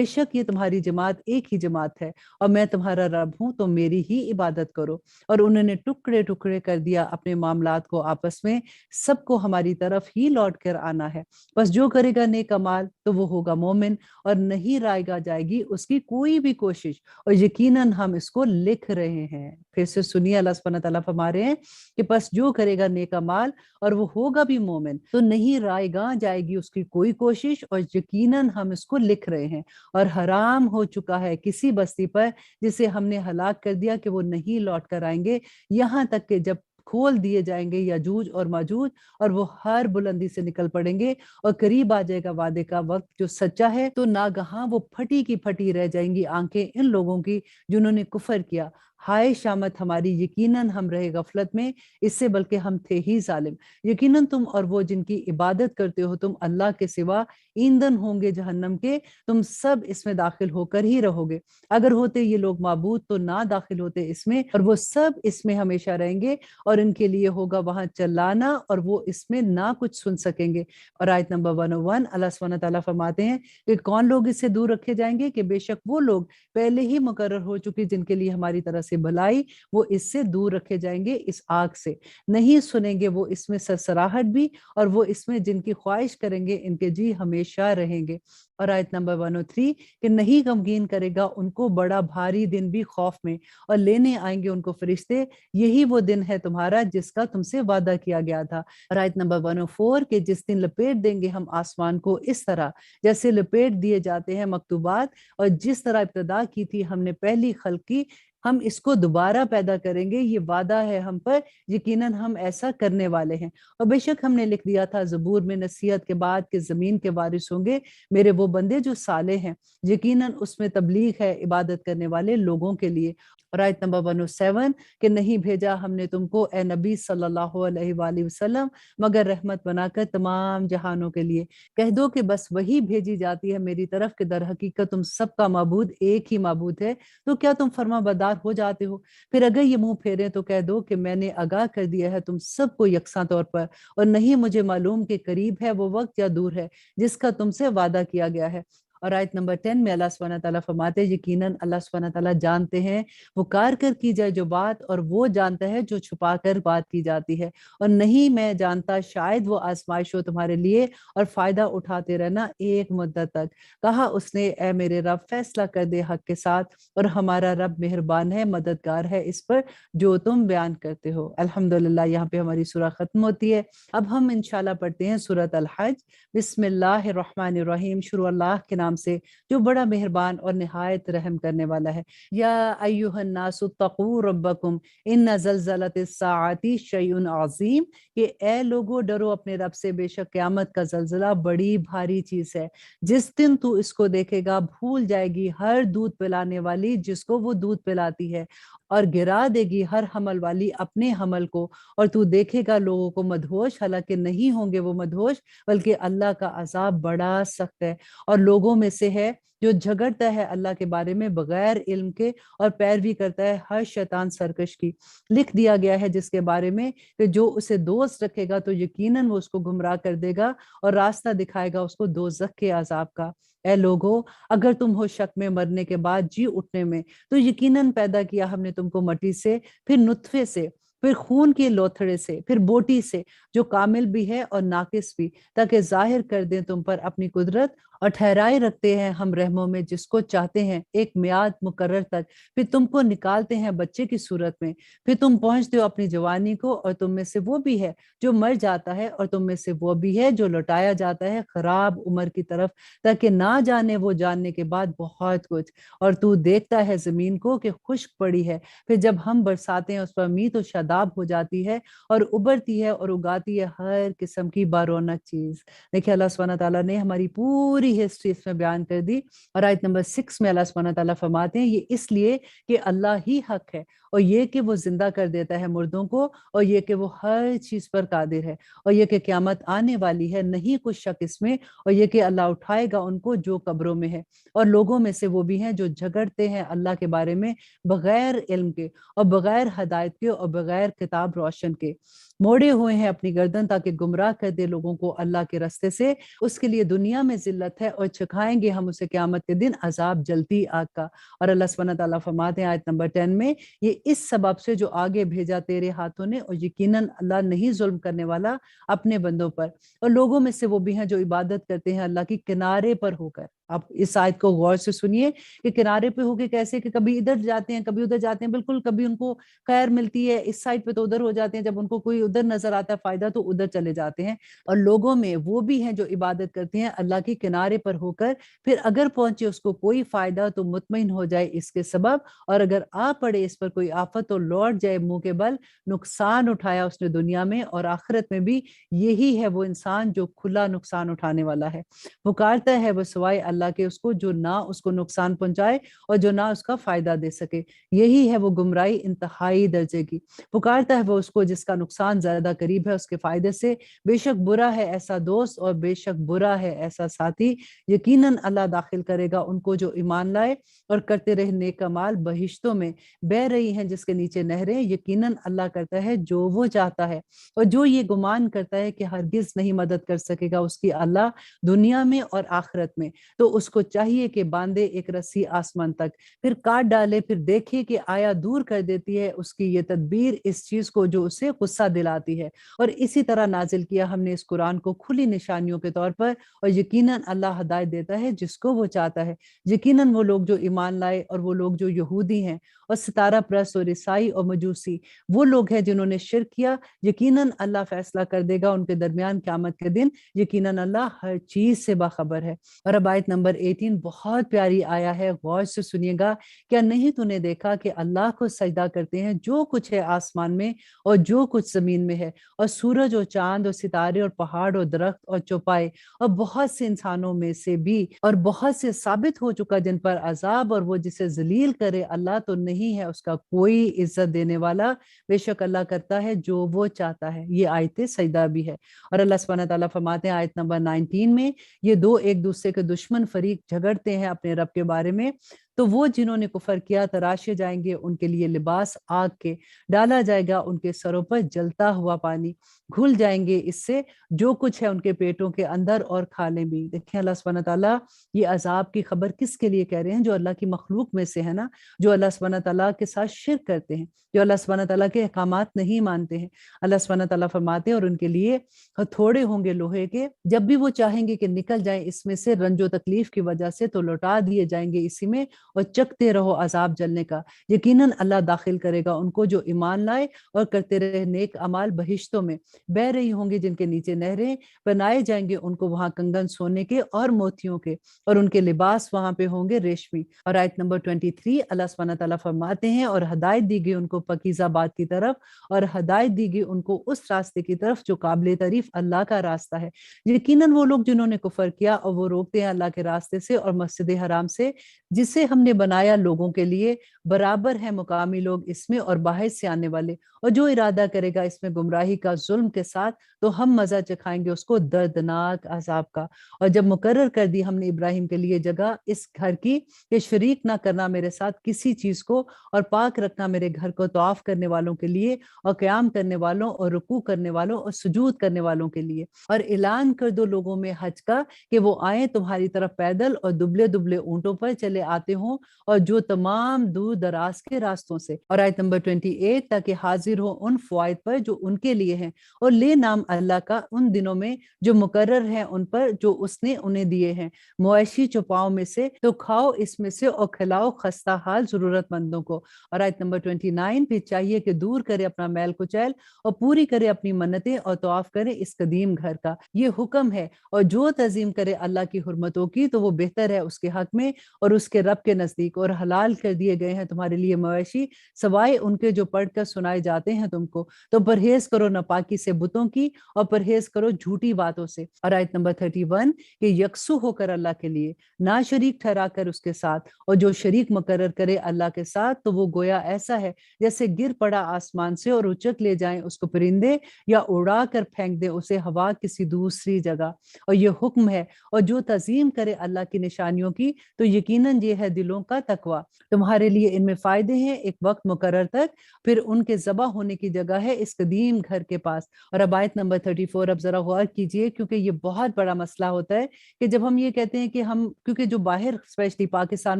شک یہ تمہاری جماعت ایک ہی جماعت ہے اور میں تمہارا رب ہوں، تو میری ہی عبادت کرو۔ اور انہوں نے ٹکڑے ٹکڑے کر دیا اپنے معاملات کو آپس میں، سب کو ہماری طرف ہی لوٹ کر آنا ہے۔ بس جو کرے گا نیک اعمال تو وہ ہوگا مومن، اور نہیں رائے گا جائے گی اس کی کوئی بھی کوشش، اور یقیناً ہم اس کو لکھ رہے ہیں۔ پھر سے سنیے، اللہ سبحانہ تعالیٰ فرما رہے ہیں کہ بس جو کرے گا نیک اعمال اور وہ ہوگا بھی مومن تو نہیں رائے گا جائے گی اس کی کوئی کوشش، اور یقیناً ہم اس کو لکھ رہے ہیں۔ اور حرام ہو چکا ہے کسی بستی پر جسے ہم نے ہلاک کر دیا کہ وہ نہیں لوٹ کر آئیں گے، یہاں تک کہ جب کھول دیے جائیں گے یاجوج اور ماجوج، اور وہ ہر بلندی سے نکل پڑیں گے، اور قریب آ جائے گا وعدے کا وقت جو سچا ہے، تو ناگہاں وہ پھٹی کی پھٹی رہ جائیں گی آنکھیں ان لوگوں کی جنہوں نے کفر کیا۔ ہائے شامت ہماری، یقیناً ہم رہے غفلت میں اس سے، بلکہ ہم تھے ہی ظالم۔ یقیناً تم اور وہ جن کی عبادت کرتے ہو تم اللہ کے سوا ایندھن ہوں گے جہنم کے، تم سب اس میں داخل ہو کر ہی رہو گے۔ اگر ہوتے یہ لوگ معبود تو نہ داخل ہوتے اس میں، اور وہ سب اس میں ہمیشہ رہیں گے، اور ان کے لیے ہوگا وہاں چلانا، اور وہ اس میں نہ کچھ سن سکیں گے۔ اور آیت نمبر 101 اللہ سبحانہ تعالیٰ فرماتے ہیں کہ کون لوگ اس سے دور رکھے جائیں گے، کہ بے شک وہ لوگ پہلے ہی مقرر ہو چکی جن کے لیے ہماری طرح سے بھلائی، وہ اس سے دور رکھے جائیں گے، اس آگ سے نہیں سنیں گے وہ اس میں سرسراہٹ بھی، اور وہ اس میں جن کی خواہش کریں گے ان کے جی ہمیشہ رہیں گے۔ اور آیت نمبر 103 کہ نہیں غمگین کرے گا ان کو بڑا بھاری دن بھی خوف میں، اور لینے آئیں گے ان کو فرشتے، یہی وہ دن ہے تمہارا جس کا تم سے وعدہ کیا گیا تھا۔ اور آیت نمبر 104 کہ جس دن لپیٹ دیں گے ہم آسمان کو اس طرح جیسے لپیٹ دیے جاتے ہیں مکتوبات، اور جس طرح ابتدا کی تھی ہم نے پہلی خلق کی، ہم اس کو دوبارہ پیدا کریں گے، یہ وعدہ ہے ہم پر، یقیناً ہم ایسا کرنے والے ہیں۔ اور بے شک ہم نے لکھ دیا تھا زبور میں نصیحت کے بعد کہ زمین کے وارث ہوں گے میرے وہ بندے جو صالح ہیں، یقیناً اس میں تبلیغ ہے عبادت کرنے والے لوگوں کے لیے۔ اور آیت نمبر 107 کہ نہیں بھیجا ہم نے تم کو اے نبی صلی اللہ علیہ وآلہ وسلم مگر رحمت بنا کر تمام جہانوں کے لیے، کہہ دو کہ بس وہی بھیجی جاتی ہے میری طرف کہ در حقیقت تم سب کا معبود ایک ہی معبود ہے، تو کیا تم فرما بردار ہو جاتے ہو؟ پھر اگر یہ منہ پھیرے تو کہہ دو کہ میں نے آگاہ کر دیا ہے تم سب کو یکساں طور پر، اور نہیں مجھے معلوم کہ قریب ہے وہ وقت یا دور ہے جس کا تم سے وعدہ کیا گیا ہے۔ اور آیت نمبر 10 میں اللہ سبحانہ تعالیٰ فرماتے ہیں یقیناً اللہ سبحانہ تعالیٰ جانتے ہیں وہ کار کر کی جائے جو بات، اور وہ جانتا ہے جو چھپا کر بات کی جاتی ہے۔ اور نہیں میں جانتا شاید وہ آزمائش ہو تمہارے لیے، اور فائدہ اٹھاتے رہنا ایک مدت تک۔ کہا اس نے اے میرے رب فیصلہ کر دے حق کے ساتھ، اور ہمارا رب مہربان ہے مددگار ہے اس پر جو تم بیان کرتے ہو۔ الحمدللہ یہاں پہ ہماری سورہ ختم ہوتی ہے۔ اب ہم انشاءاللہ پڑھتے ہیں سورۃ الحج۔ بسم اللہ الرحمن الرحیم، شروع اللہ کے نام سے جو بڑا مہربان اور نہایت رحم کرنے والا ہے۔ یا ایھا الناس اتقوا ربکم ان زلزلۃ الساعۃ شیء عظیم، کہ اے لوگو ڈرو اپنے رب سے، بے شک قیامت کا زلزلہ بڑی بھاری چیز ہے۔ جس دن تو اس کو دیکھے گا بھول جائے گی ہر دودھ پلانے والی جس کو وہ دودھ پلاتی ہے، اور گرا دے گی ہر حمل والی اپنے حمل کو، اور تو دیکھے گا لوگوں کو مدہوش، حالانکہ نہیں ہوں گے وہ مدہوش، بلکہ اللہ کا عذاب بڑا سخت ہے۔ اور لوگوں میں سے ہے جو جھگڑتا ہے اللہ کے بارے میں بغیر علم کے، اور پیروی کرتا ہے ہر شیطان سرکش کی۔ لکھ دیا گیا ہے جس کے بارے میں کہ جو اسے دوست رکھے گا تو یقیناً وہ اس کو گمراہ کر دے گا، اور راستہ دکھائے گا اس کو دوزخ کے عذاب کا۔ اے لوگو اگر تم ہو شک میں مرنے کے بعد جی اٹھنے میں، تو یقیناً پیدا کیا ہم نے تم کو مٹی سے، پھر نطفے سے، پھر خون کے لوتھڑے سے، پھر بوٹی سے، جو کامل بھی ہے اور ناقص بھی، تاکہ ظاہر کر دیں تم پر اپنی قدرت، اور ٹھہرائے رکھتے ہیں ہم رحموں میں جس کو چاہتے ہیں ایک میعاد مقرر تک، پھر تم کو نکالتے ہیں بچے کی صورت میں، پھر تم پہنچتے ہو اپنی جوانی کو، اور تم میں سے وہ بھی ہے جو مر جاتا ہے، اور تم میں سے وہ بھی ہے جو لوٹایا جاتا ہے خراب عمر کی طرف، تاکہ نہ جانے وہ جاننے کے بعد بہت کچھ۔ اور تو دیکھتا ہے زمین کو کہ خشک پڑی ہے، پھر جب ہم برساتے ہیں اس پر میت و شاداب ہو جاتی ہے، اور ابھرتی ہے اور اگاتی ہے ہر قسم کی بارونق چیز۔ دیکھیں اللہ سبحانہ تعالیٰ نے ہماری پوری ہسٹری اس میں بیان کر دی۔ اور آیت نمبر 6 میں اللہ سبحانہ تعالیٰ فرماتے ہیں یہ اس لیے کہ اللہ ہی حق ہے، اور یہ کہ وہ زندہ کر دیتا ہے مردوں کو، اور یہ کہ وہ ہر چیز پر قادر ہے، اور یہ کہ قیامت آنے والی ہے، نہیں کچھ شک اس میں، اور یہ کہ اللہ اٹھائے گا ان کو جو قبروں میں ہے، اور لوگوں میں سے وہ بھی ہیں جو جھگڑتے ہیں اللہ کے بارے میں بغیر علم کے اور بغیر ہدایت کے اور بغیر کتاب روشن کے، موڑے ہوئے ہیں اپنی گردن تاکہ گمراہ کر دے لوگوں کو اللہ کے رستے سے، اس کے لیے دنیا میں ذلت ہے اور چکھائیں گے ہم اسے قیامت کے دن عذاب جلتی آگ کا۔ اور اللہ سبحانہ تعالیٰ فرماتے ہیں آیت نمبر 10 میں، یہ اس سبب سے جو آگے بھیجا تیرے ہاتھوں نے، اور یقیناً اللہ نہیں ظلم کرنے والا اپنے بندوں پر، اور لوگوں میں سے وہ بھی ہیں جو عبادت کرتے ہیں اللہ کی کنارے پر ہو کر۔ آپ اس آیت کو غور سے سنیے کہ کنارے پہ ہو کے کیسے، کہ کبھی ادھر جاتے ہیں کبھی ادھر جاتے ہیں، بالکل کبھی ان کو خیر ملتی ہے اس سائڈ پہ تو ادھر ہو جاتے ہیں، جب ان کو کوئی ادھر نظر آتا ہے فائدہ تو ادھر چلے جاتے ہیں، اور لوگوں میں وہ بھی ہیں جو عبادت کرتے ہیں اللہ کی کنارے پر ہو کر، پھر اگر پہنچے اس کو کوئی فائدہ تو مطمئن ہو جائے اس کے سبب، اور اگر آ پڑے اس پر کوئی آفت تو لوٹ جائے منہ کے بل، نقصان اٹھایا اس نے دنیا میں اور آخرت میں بھی، یہی ہے وہ انسان جو کھلا نقصان اٹھانے والا ہے۔ پکارتا ہے وہ سوائے اللہ کے اس کو جو نہ اس کو نقصان پہنچائے اور جو نہ اس کا فائدہ دے سکے، یہی ہے وہ گمراہی انتہائی درجے کی۔ پکارتا ہے وہ اس کو جس کا نقصان زیادہ قریب ہے اس کے فائدے سے، بے شک برا ہے ایسا دوست اور بے شک برا ہے ایسا ساتھی، یقیناً اللہ داخل کرے گا ان کو جو ایمان لائے اور کرتے رہے نیک اعمال، بہشتوں میں بہ رہی ہیں جس کے نیچے نہریں، یقیناً اللہ کرتا ہے جو وہ چاہتا ہے، اور جو یہ گمان کرتا ہے کہ ہرگز نہیں مدد کر سکے گا اس کی اللہ دنیا میں اور آخرت میں، تو اس کو چاہیے کہ باندھے ایک رسی آسمان تک، پھر کاٹ ڈالے، پھر دیکھے کہ آیا دور کر دیتی ہے اس کی یہ تدبیر اس چیز کو جو اسے غصہ دلاتی ہے۔ اور اسی طرح نازل کیا ہم نے اس قرآن کو کھلی نشانیوں کے طور پر، اور یقیناً اللہ ہدایت دیتا ہے جس کو وہ چاہتا ہے۔ یقیناً وہ لوگ جو ایمان لائے اور وہ لوگ جو یہودی ہیں اور ستارہ پرست اور عیسائی اور مجوسی، وہ لوگ ہیں جنہوں نے شرک کیا، یقیناً اللہ فیصلہ کر دے گا ان کے درمیان قیامت کے دن، یقیناً اللہ ہر چیز سے باخبر ہے۔ اور اب آیت نمبر 18 بہت پیاری آیا ہے، غور سے سنیے گا۔ کیا نہیں تو نے دیکھا کہ اللہ کو سجدہ کرتے ہیں جو کچھ ہے آسمان میں اور جو کچھ زمین میں ہے، اور سورج اور چاند اور ستارے اور پہاڑ اور درخت اور چوپائے اور بہت سے انسانوں میں سے بھی، اور بہت سے ثابت ہو چکا جن پر عذاب، اور وہ جسے ذلیل کرے اللہ تو نہیں ہے اس کا کوئی عزت دینے والا، بے شک اللہ کرتا ہے جو وہ چاہتا ہے۔ یہ آیت سجدہ بھی ہے۔ اور اللہ سبحانہ تعالیٰ فرماتے ہیں آیت نمبر 19 میں، یہ دو ایک دوسرے کے دشمن فریق جھگڑتے ہیں اپنے رب کے بارے میں، تو وہ جنہوں نے کفر کیا تراشے جائیں گے ان کے لیے لباس آگ کے، ڈالا جائے گا ان کے سروں پر جلتا ہوا پانی، گھل جائیں گے اس سے جو کچھ ہے ان کے پیٹوں کے اندر اور کھالیں بھی۔ دیکھیں اللہ سبحانہ تعالیٰ یہ عذاب کی خبر کس کے لیے کہہ رہے ہیں؟ جو اللہ کی مخلوق میں سے ہے نا، جو اللہ سبحانہ تعالیٰ کے ساتھ شرک کرتے ہیں، جو اللہ سبحانہ تعالیٰ کے احکامات نہیں مانتے ہیں۔ اللہ سبحانہ تعالیٰ فرماتے ہیں اور ان کے لیے ہتھوڑے ہوں گے لوہے کے، جب بھی وہ چاہیں گے کہ نکل جائیں اس میں سے رنج و تکلیف کی وجہ سے تو لوٹا دیے جائیں گے اسی میں، اور چکتے رہو عذاب جلنے کا۔ یقیناً اللہ داخل کرے گا ان کو جو ایمان لائے اور کرتے رہے نیک اعمال، بہشتوں میں بہ رہی ہوں گی جن کے نیچے نہریں، بنائے جائیں گے ان کو وہاں کنگن سونے کے اور موتیوں کے، اور ان کے لباس وہاں پہ ہوں گے ریشمی۔ اور آیت نمبر 23 اللہ سبحانہ تعالیٰ فرماتے ہیں اور ہدایت دی گئی ان کو پاکیزہ بات کی طرف، اور ہدایت دی گئی ان کو اس راستے کی طرف جو قابل تعریف اللہ کا راستہ ہے۔ یقیناً وہ لوگ جنہوں نے کفر کیا اور وہ روکتے ہیں اللہ کے راستے سے اور مسجد حرام سے، جسے ہم نے بنایا لوگوں کے لیے، برابر ہے مقامی لوگ اس میں اور باہر سے آنے والے، اور جو ارادہ کرے گا اس میں گمراہی کا ظلم کے ساتھ تو ہم مزہ چکھائیں گے اس کو دردناک عذاب کا۔ اور جب مقرر کر دی ہم نے ابراہیم کے لیے جگہ اس گھر کی کہ شریک نہ کرنا میرے ساتھ کسی چیز کو، اور پاک رکھنا میرے گھر کو طواف کرنے والوں کے لیے اور قیام کرنے والوں اور رکوع کرنے والوں اور سجود کرنے والوں کے لیے، اور اعلان کر دو لوگوں میں حج کا کہ وہ آئیں تمہاری طرف پیدل اور دبلے دبلے اونٹوں پر چلے آتے ہوں، اور جو تمام دور دراز کے راستوں سے۔ اور آیت نمبر 28 تاکہ حاضر ہو ان فوائد پر جو ان کے لیے ہیں، اور لے نام اللہ کا ان دنوں میں جو مقرر ہیں ان پر جو اس نے انہیں دیے ہیں، مویشی چوپاؤں میں سے تو کھاؤ اس میں سے اور کھلاؤ خستہ حال ضرورت مندوں کو۔ اور آیت نمبر 29 پھر چاہیے کہ دور کرے اپنا میل کچیل اور پوری کرے اپنی منتیں اور طواف کرے اس قدیم گھر کا، یہ حکم ہے۔ اور جو تعظیم کرے اللہ کی حرمتوں کی تو وہ بہتر ہے اس کے حق میں اور اس کے رب کے नजदीक, और हलाल कर दिए गए हैं तुम्हारे लिए मवेशी सवाए उनके जो पढ़कर सुनाए जाते हैं तुमको। तो परहेज करो नापाकी से बुतों की, और परहेज करो झूठी बातों से। और आयत नंबर 31, कि यकसू होकर अल्लाह के लिए, ना शरीक ठहरा कर उसके साथ, और जो शरीक मुकर्रर करे अल्लाह के साथ तो वो गोया ऐसा है जैसे गिर पड़ा आसमान से और उचक ले जाएं उसको परिंदे, या उड़ा कर फेंक दे उसे हवा किसी दूसरी जगह। और ये हुक्म है, और जो तज़ीम करे अल्लाह की निशानियों की तो यकीनन ये है दिलों का तकवा। तुम्हारे लिए इनमें फायदे हैं एक वक्त मुकर्रर तक, फिर उनके ज़बा होने की जगह है इस कदीम घर के पास। और अब आयत नंबर 34, अब जरा गौर कीजिए, क्योंकि ये बहुत बड़ा मसला होता है कि जब हम ये कहते हैं कि हम, क्योंकि जो बाहर स्पेशली पाकिस्तान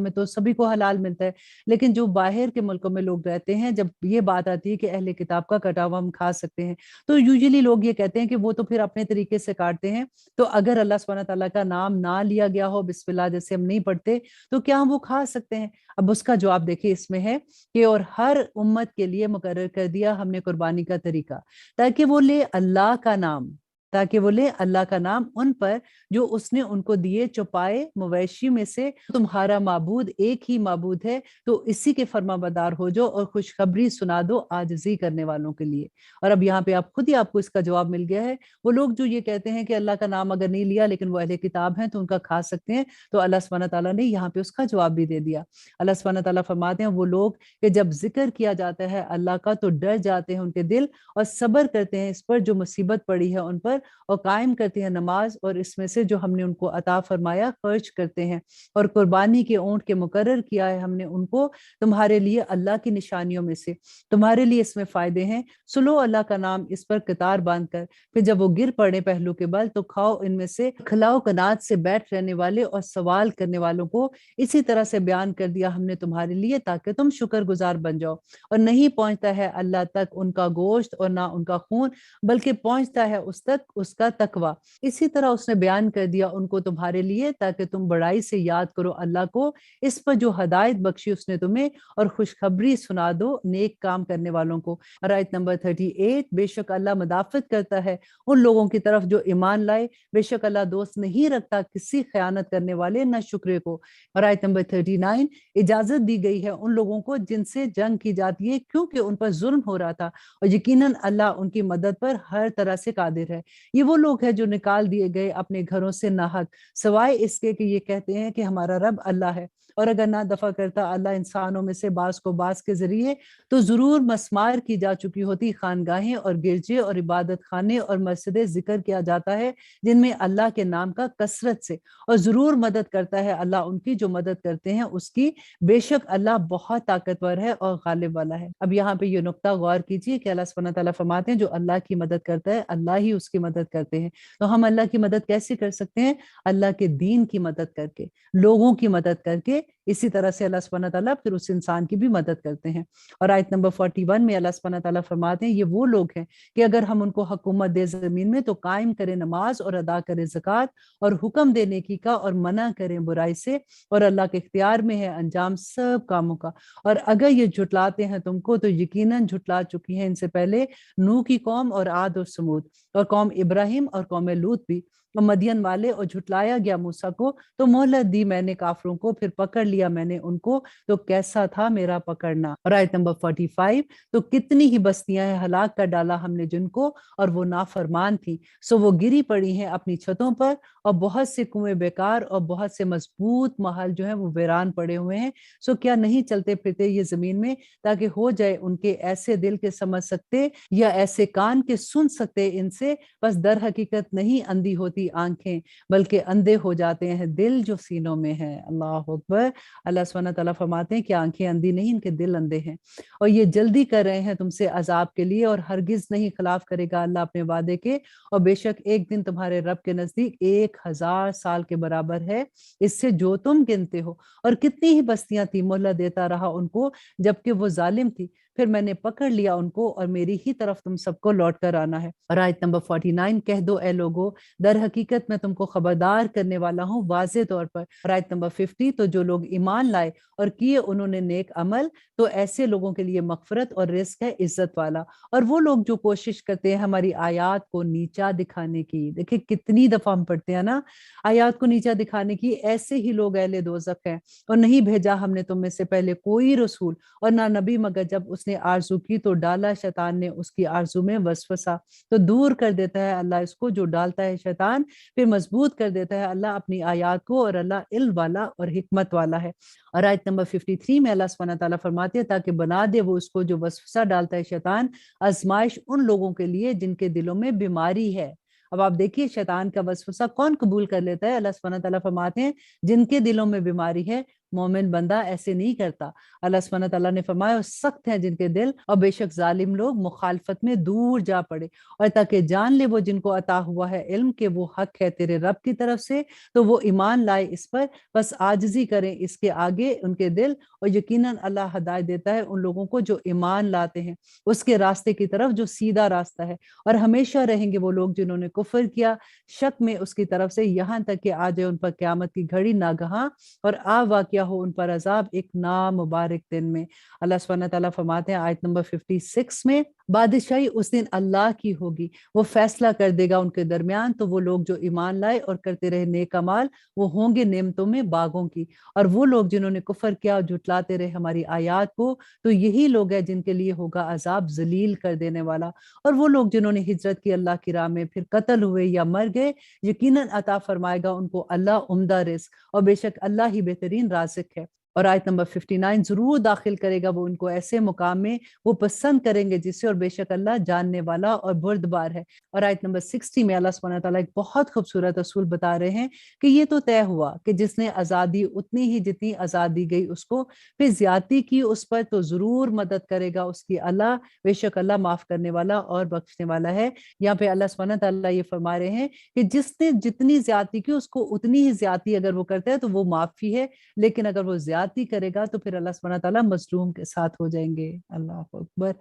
में तो सभी को हलाल मिलता है, लेकिन जो बाहर के मुल्कों में लोग रहते हैं, जब ये बात आती है कि अहले किताब का कटा हुआ हम खा सकते हैं, तो यूजुअली लोग ये कहते हैं कि वो तो फिर अपने तरीके से काटते हैं, तो अगर अल्लाह सुब्हानहू तआला का नाम ना लिया गया हो, बिस्मिल्लाह जैसे हम नहीं पढ़ते, तो क्या हम वो खा सकते हैं? अब उसका जवाब देखिए इसमें है कि और हर उम्मत के लिए मुकर्रर कर दिया हमने कुर्बानी का तरीका, ताकि वो ले अल्लाह का नाम, ताकि वो ले अल्लाह का नाम उन पर जो उसने उनको दिए, चौपाए मवेशी में से तुम्हारा माबूद एक ही माबूद है, तो इसी के फरमाबरदार हो जाओ और खुशखबरी सुना दो आजिजी करने वालों के लिए। और अब यहाँ पे आप खुद ही, आपको इसका जवाब मिल गया है। वो लोग जो ये कहते हैं कि अल्लाह का नाम अगर नहीं लिया लेकिन वो अहले किताब हैं तो उनका खा सकते हैं, तो अल्लाह सुब्हानहू तआला ने यहाँ पे उसका जवाब भी दे दिया। अल्लाह सुब्हानहू तआला फरमाते हैं वो लोग कि जब जिक्र किया जाता है अल्लाह का तो डर जाते हैं उनके दिल, और सब्र करते हैं इस पर जो मुसीबत पड़ी है उन पर, और कायम करते हैं नमाज, और इसमें से जो हमने उनको अता फरमाया खर्च करते हैं, और कुर्बानी के ऊंट के मुकर्रर किया है हमने उनको तुम्हारे लिए अल्लाह की निशानियों में से, तुम्हारे लिए इसमें फायदे हैं, सुनो अल्लाह का नाम इस पर कतार बांध कर, फिर जब वो गिर पड़े पहलू के बल तो खाओ इनमें से, खिलाओ कनात से बैठ रहने वाले और सवाल करने वालों को। इसी तरह से बयान कर दिया हमने तुम्हारे लिए ताकि तुम शुक्रगुजार बन जाओ। और नहीं पहुंचता है अल्लाह तक उनका गोश्त और ना उनका खून, बल्कि पहुंचता है उस तक उसका तकवा। इसी तरह उसने बयान कर दिया उनको तुम्हारे लिए ताकि तुम बड़ाई से याद करो अल्लाह को, इस पर जो हदायत बख्शी उसने तुम्हें, और खुशखबरी सुना दो नेक काम करने वालों को। और आयत नंबर 38, बेशक अल्लाह मदाफत करता है उन लोगों की तरफ जो ईमान लाए, बेशक अल्लाह दोस्त नहीं रखता किसी खयानत करने वाले न शुक्र को। और आयत नंबर 39, इजाजत दी गई है उन लोगों को जिनसे जंग की जाती है क्योंकि उन पर जुल्म हो रहा था, और यकीनन अल्लाह उनकी मदद पर हर तरह से कादिर है। ये वो लोग हैं जो निकाल दिए गए अपने घरों से नाहक, सवाए इसके कि ये कहते हैं कि हमारा रब अल्लाह है, और अगर ना दफा करता अल्लाह इंसानों में से बास को बास के जरिए तो जरूर मस्मार की जा चुकी होती खानगाहें और गिरजे और इबादत खाने और मस्जिदें, जिक्र किया जाता है जिनमें अल्लाह के नाम का कसरत से, और जरूर मदद करता है अल्लाह उनकी जो मदद करते हैं उसकी, बेशक अल्लाह बहुत ताकतवर है और गालिब वाला है। अब यहाँ पे ये नुक्ता गौर कीजिए कि अल्लाह सुब्हानहू तआला फरमाते हैं जो अल्लाह की मदद करता है अल्लाह ही उसकी मदद करते हैं। तो हम अल्लाह की मदद कैसे कर सकते हैं? अल्लाह के दीन की मदद करके, लोगों की मदद करके। इसी तरह से अल्लाह सुब्हानहू तआला फिर उस इंसान की भी मदद करते हैं। और आयत नंबर 41 में अल्लाह सुब्हानहू तआला फरमाते हैं ये वो लोग हैं कि अगर हम उनको हुकूमत दे जमीन में तो कायम करें नमाज और अदा करें ज़कात, और हुक्म दे नेकी का और मना करें बुराई से, और अल्लाह के इख्तियार में है अंजाम सब कामों का। और अगर ये झुटलाते हैं तुमको तो यकीनन झुटला चुकी हैं इनसे पहले नूह की कौम और आद और समूद, और कौम इब्राहिम और कौम लूत भी, और मदियन वाले, और झुटलाया गया मूसा को तो मोहलत दी मैंने काफरों को, फिर पकड़ लिया मैंने उनको तो कैसा था मेरा पकड़ना। और आयत नंबर 45, तो कितनी ही बस्तियां हैं हलाक कर डाला हमने जिनको, और वो नाफरमान थी, सो वो गिरी पड़ी हैं अपनी छतों पर, और बहुत से कुएं बेकार और बहुत से मजबूत महल जो है वो वीरान पड़े हुए हैं। सो क्या नहीं चलते फिरते ये जमीन में ताकि हो जाए उनके ऐसे दिल के समझ सकते, या ऐसे कान के सुन सकते इनसे, बस दर हकीकत नहीं अंधी होती आंखें बल्कि अंधे हो जाते हैं दिल जो सीनों में है। अल्लाह अकबर। अल्लाह सुब्हानहू तआला फरमाते हैं कि आंखें अंधी नहीं, इनके दिल अंधे हैं, और ये जल्दी कर रहे हैं तुमसे अजाब के लिए, और हरगिज नहीं खिलाफ करेगा अल्लाह अपने वादे के, और बेशक एक दिन तुम्हारे रब के नजदीक 1000 साल के बराबर है इससे जो तुम गिनते हो। और कितनी ही बस्तियां थी मोहलत देता रहा उनको जबकि वो जालिम थी, फिर मैंने पकड़ लिया उनको और मेरी ही तरफ तुम सबको लौट कर आना है। और आयत नंबर 49, कह दो ए लोगो, दर हकीकत मैं तुमको खबरदार करने वाला हूँ वाजे तौर पर। और आयत नंबर 50, तो जो लोग ईमान लाए और किए उन्होंने नेक अमल, तो ऐसे लोगों के लिए मगफरत और रिस्क है इज्जत वाला। और वो लोग जो कोशिश करते हैं हमारी आयात को नीचा दिखाने की, देखिए कितनी दफा हम पढ़ते हैं ना, आयात को नीचा दिखाने की, ऐसे ही लोग अहले दोजख हैं। और नहीं भेजा हमने तुम में से पहले कोई रसूल और ना नबी, मगर जब उसने आरजू की तो डाला शैतान ने उसकी आरजू में वसवसा। तो दूर कर देता है अल्लाह इसको जो डालता है शैतान, फिर मजबूत कर देता है अल्लाह अपनी आयात को, और अल्लाह इल्म वाला और हिकमत वाला है। और आयत नंबर 53 में अल्लाह सुब्हानहू तआला फरमाते हैं, ताकि बना दे वो उसको जो वसवसा डालता है शैतान, आजमाइश उन लोगों के लिए जिनके दिलों में बीमारी है। अब आप देखिए शैतान का वसवसा कौन कबूल कर लेता है? अल्लाह सुब्हानहू तआला फरमाते हैं जिनके दिलों में बीमारी है। मोमिन बंदा ऐसे नहीं करता। अल्लाह सुब्हानहू तआला ने फरमाया सख्त हैं जिनके दिल, और बेशक जालिम लोग मुखालफत में दूर जा पड़े। और ताकि जान ले वो जिनको अता हुआ है इल्म के वो हक है तेरे रब की तरफ से, तो वो ईमान लाए इस पर, बस आजिजी करें इसके आगे उनके दिल। और यकीनन अल्लाह हदायत देता है उन लोगों को जो ईमान लाते हैं उसके रास्ते की तरफ जो सीधा रास्ता है। और हमेशा रहेंगे वो लोग जिन्होंने कुफर किया शक में उसकी तरफ से, यहाँ तक कि आ जाए उन पर क़यामत की घड़ी नागहां, और आ वाक़या हो उन पर अजाब एक नामुबारक दिन में। अल्लाह सुब्हानहू तआला फरमाते हैं आयत नंबर 56 में, बादशाही उस दिन अल्लाह की होगी, वो फैसला कर देगा उनके दरमियान, तो वो लोग जो ईमान लाए और करते रहे नेक अमाल, वो होंगे नेमतों में बागों की। और वो लोग जिन्होंने कुफर किया और झुटलाते रहे हमारी आयात को, तो यही लोग हैं जिनके लिए होगा अजाब जलील कर देने वाला। और वो लोग जिन्होंने हिजरत की अल्लाह की राह में, फिर कत्ल हुए या मर गए, यकीनन अता फरमाएगा उनको अल्लाह उम्दा रिस्क, और बेशक अल्लाह ही बेहतरीन राज़िक है। और आयत नंबर 59, जरूर दाखिल करेगा वो उनको ऐसे मुकाम में वो पसंद करेंगे जिससे, और बेशक अल्लाह जानने वाला और बुर्दबार है। और आयत नंबर 60 में अल्लाह सुब्हानहू तआला एक बहुत खूबसूरत असूल बता रहे हैं कि ये तो तय हुआ कि जिसने आज़ादी उतनी ही जितनी आज़ादी गई उसको, फिर ज्यादती की उस पर, तो जरूर मदद करेगा उसकी अल्लाह, बेशक अल्लाह माफ करने वाला और बख्शने वाला है। यहाँ पे अल्लाह सुब्हानहू तआला ये फरमा रहे हैं कि जिसने जितनी ज्यादती की उसको उतनी ही ज्यादती अगर वो करता है तो वो माफी है, लेकिन अगर वो ज्यादती करेगा तो फिर अल्लाह सुब्हानहू तआला मजलूम के साथ हो जाएंगे। अल्लाह अकबर।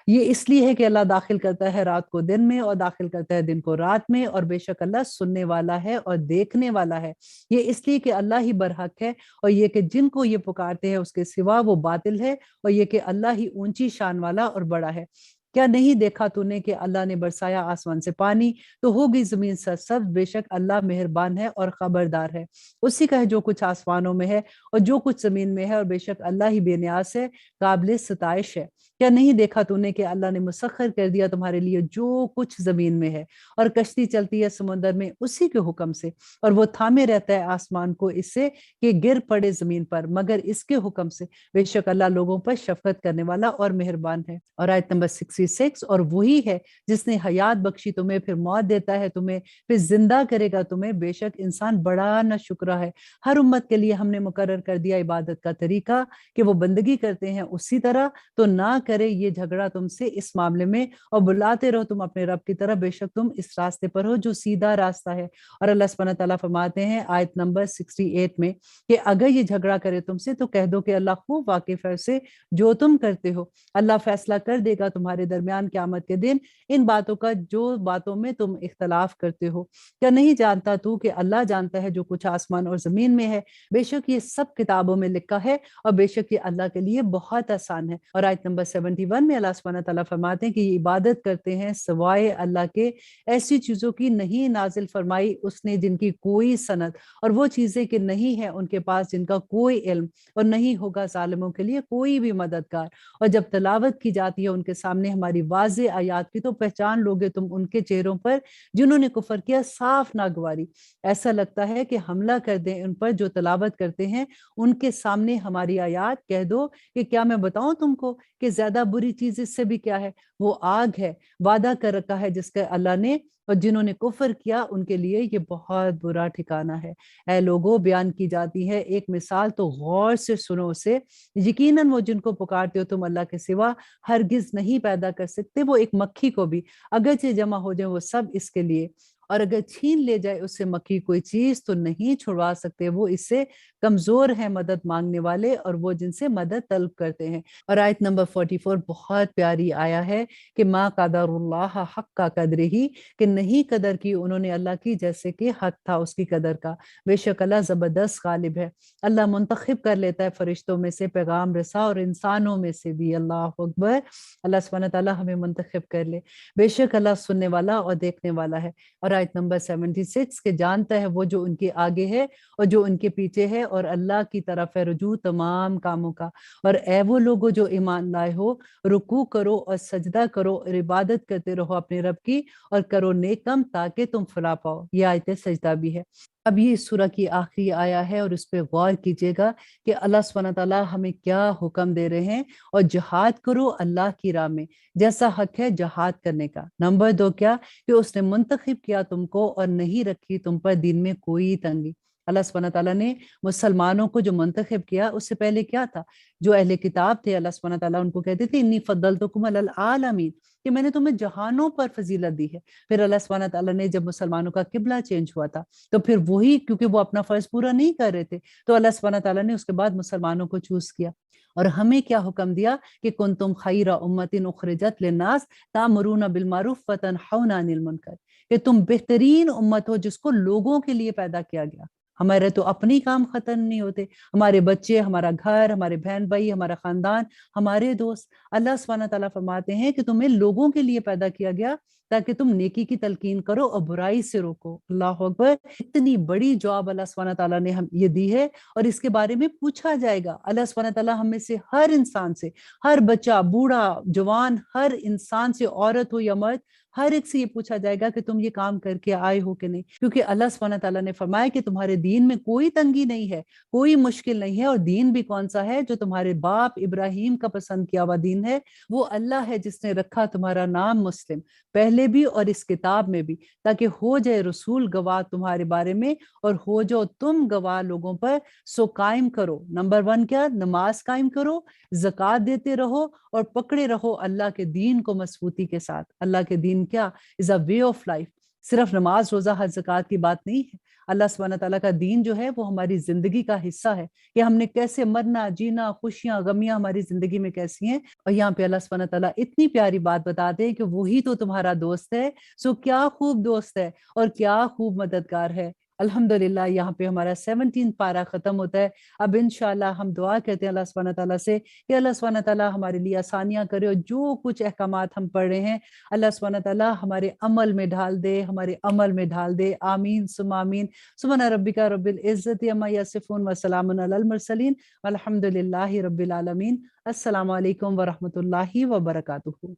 ये इसलिए है कि अल्लाह दाखिल करता है रात को दिन में और दाखिल करता है दिन को रात में, और बेशक अल्लाह सुनने वाला है और देखने वाला है। ये इसलिए कि अल्लाह ही बरहक है, और ये कि जिनको ये पुकारते हैं उसके सिवा वो बातिल है, और ये कि अल्लाह ही ऊंची शान वाला और बड़ा है। क्या नहीं देखा तूने कि अल्लाह ने बरसाया आसमान से पानी, तो होगी जमीन सरसब्ज, बेशक अल्लाह मेहरबान है और खबरदार है। उसी का है जो कुछ आसमानों में है और जो कुछ जमीन में है, और बेशक अल्लाह ही बेनियाज है, काबिल सताइश है। क्या नहीं देखा तूने कि अल्लाह ने मुसख्खर कर दिया तुम्हारे लिए जो कुछ जमीन में है, और कश्ती चलती है समुद्र में उसी के हुक्म से, और वो थामे रहता है आसमान को इससे कि गिर पड़े जमीन पर, मगर इसके हुक्म से, बेशक अल्लाह लोगों पर शफकत करने वाला और मेहरबान है। और आयत नंबर 66, और वही है जिसने हयात बख्शी तुम्हें, फिर मौत देता है तुम्हें, फिर जिंदा करेगा तुम्हें, बेशक इंसान बड़ा न शुक्र है। हर उम्मत के लिए हमने मुकर्रर कर दिया इबादत का तरीका कि वो बंदगी करते हैं उसी तरह, तो ना करे ये झगड़ा तुमसे इस मामले में, और बुलाते रहो तुम अपने रब की तरफ, बेशक तुम इस रास्ते पर हो जो सीधा रास्ता है। और अल्लाह सुब्हानहू तआला फरमाते हैं आयत नंबर 68 में कि अगर ये झगड़ा करे तुमसे तो कह दो कि अल्लाह खूब वाकिफ है उससे जो तुम करते हो, अल्लाह फैसला कर देगा तुम्हारे दरमियान क़यामत के दिन इन बातों का जो बातों में तुम इख्तलाफ करते हो। क्या नहीं जानता तू कि अल्लाह जानता है जो कुछ आसमान और जमीन में है, बेशक ये सब किताबों में लिखा है, और बेशक ये अल्लाह के लिए बहुत आसान है। और आयत नंबर 71 में अल्लाह सुब्हानहू तआला फरमाते हैं कि ये इबादत करते हैं सिवाय अल्लाह के ऐसी चीजों की नहीं नाजिल फरमाई उसने जिनकी कोई सनद, और वो चीजें कि नहीं है उनके पास जिनका कोई इल्म, और नहीं होगा जालिमों के लिए कोई भी मददगार। और जब तलावत की जाती है उनके सामने हमारी वाज़े आयात की, तो पहचान लोगे तुम उनके चेहरों पर जिन्होंने कुफर किया साफ नागवारी। ऐसा लगता है कि हमला कर दें उन पर जो तलावत करते हैं उनके सामने हमारी आयात। कह दो कि क्या मैं बताऊं तुमको कि ज्यादा बुरी चीज इससे भी क्या है? वो आग है, वादा कर रखा है जिसका अल्लाह ने, और जिन्होंने कुफर किया उनके लिए ये बहुत बुरा ठिकाना है। ऐ लोगों, बयान की जाती है एक मिसाल, तो गौर से सुनो उसे। यकीनन वो जिनको पुकारते हो तुम अल्लाह के सिवा हरगिज नहीं पैदा कर सकते वो एक मक्खी को भी, अगरचे जमा हो जाए वो सब इसके लिए। اور अगर छीन ले जाए उससे मक्खी कोई चीज तो नहीं छुड़वा सकते, वो इससे कमजोर है मदद मांगने वाले और वो जिनसे मदद तलब करते हैं। और आयत नंबर 44 बहुत प्यारी आया है कि माँ कदरुल्लाह हक का कदर ही, कि नहीं कदर की उन्होंने अल्लाह की जैसे कि हक था उसकी कदर का। बेशक अल्लाह जबरदस्त गालिब है। अल्लाह मुंतखब कर लेता है फरिश्तों में से पैगाम रसा और इंसानों में से भी। अल्लाह अकबर। अल्लाह सुब्हानहू तआला हमें मुंतखब कर ले। बेशक अल्लाह सुनने वाला और देखने वाला है। और आयत नंबर 76 के जानता है वो जो उनके आगे है और जो उनके पीछे है, और अल्लाह की तरफ है रुजू तमाम कामों का। और ए वो लोगो जो ईमान लाए हो, रुकू करो और सजदा करो और इबादत करते रहो अपने रब की, और करो नेकम ताकि तुम फलाह पाओ। ये आयत सजदा भी है। अब ये इस सूरह की आखिरी आया है और उस पर गौर कीजिएगा कि अल्लाह सुब्हानहू तआला हमें क्या हुक्म दे रहे हैं। और जिहाद करो अल्लाह की राह में, जैसा हक है जिहाद करने का। नंबर 2 क्या, कि उसने मुंतखब किया तुमको और नहीं रखी तुम पर दिन में कोई तंगी। अल्लाह सुब्हानहू तआला ने मुसलमानों को जो मुंतखब किया, उससे पहले क्या था, जो अहले किताब थे अल्लाह सुब्हानहू तआला उनको कहते थे इन्नी फद्दलतुकुम अलल आलमीन, कि मैंने तुम्हें जहानों पर फजीलत दी है। फिर अल्लाह सुब्हानहू तआला ने जब मुसलमानों का किबला चेंज हुआ था, तो फिर वही, क्योंकि वो अपना फर्ज पूरा नहीं कर रहे थे, तो अल्लाह सुब्हानहू तआला ने उसके बाद मुसलमानों को चूज किया। और हमें क्या हुक्म दिया कि कुंतुम खैरा उम्मतिन उखरिजत लिन्नास तामुरूना बिल मारूफ व तनहौना अनिल मुनकर, कि तुम बेहतरीन उम्मत हो जिसको लोगों के लिए पैदा किया गया। हमारे तो अपनी काम खत्म नहीं होते, हमारे बच्चे, हमारा घर, हमारे बहन भाई, हमारा खानदान, हमारे दोस्त। अल्लाह सुब्हानहू तआला फरमाते हैं कि तुम्हें लोगों के लिए पैदा किया गया ताकि तुम नेकी की तलकीन करो और बुराई से रोको। अल्लाह अकबर। इतनी बड़ी जॉब अल्लाह सुब्हानहू तआला ने हम ये दी है, और इसके बारे में पूछा जाएगा। अल्लाह सुब्हानहू तआला हम में से हर इंसान से, हर बच्चा, बूढ़ा, जवान, हर इंसान से, औरत हो या मर्द, हर एक से ये पूछा जाएगा कि तुम ये काम करके आए हो कि नहीं। क्योंकि अल्लाह सुब्हानहू तआला ने फरमाया कि तुम्हारे दीन में कोई तंगी नहीं है, कोई मुश्किल नहीं है। और दीन भी कौन सा है, जो तुम्हारे बाप इब्राहिम का पसंद किया हुआ दीन है। वो अल्लाह है जिसने रखा तुम्हारा नाम मुस्लिम, पहले भी और इस किताब में भी, ताकि हो जाए रसूल गवाह तुम्हारे बारे में और हो जाओ तुम गवाह लोगों पर। सो कायम करो। नंबर 1 क्या, नमाज कायम करो, ज़कात देते रहो और पकड़े रहो अल्लाह के दीन को मजबूती के साथ। अल्लाह के दीन क्या, is a way of life. सिर्फ नमाज, रोजा, हज, ज़कात की बात नहीं है। अल्लाह सुब्हानहू तआला का दीन जो है वो हमारी जिंदगी का हिस्सा है, कि हमने कैसे मरना, जीना, खुशियां, गमियां हमारी जिंदगी में कैसी हैं। और यहाँ पे अल्लाह सुब्हानहू तआला इतनी प्यारी बात बताते हैं कि वही तो तुम्हारा दोस्त है। सो क्या खूब दोस्त है और क्या खूब मददगार है। अल्हम्दुलिल्लाह, यहाँ पे हमारा 17 पारा खत्म होता है। अब इंशाल्लाह हम दुआ करते हैं अल्लाह सुब्हानहू तआला से कि अल्लाह सुब्हानहू तआला हमारे लिए आसानियां करे, और जो कुछ अहकामात हम पढ़ रहे हैं अल्लाह सुब्हानहू तआला हमारे अमल में ढाल दे, हमारे अमल में ढाल दे। आमीन सुम्मा आमीन। सुब्हान रब्बिका रब्बिल इज्जति अम्मा यसिफून व सलामुन अलल मुरसलीन वल्हम्दुलिल्लाहि रब्बिल आलमीन। अस्सलामु अलैकुम व रहमतुल्लाहि व बरकातुहू।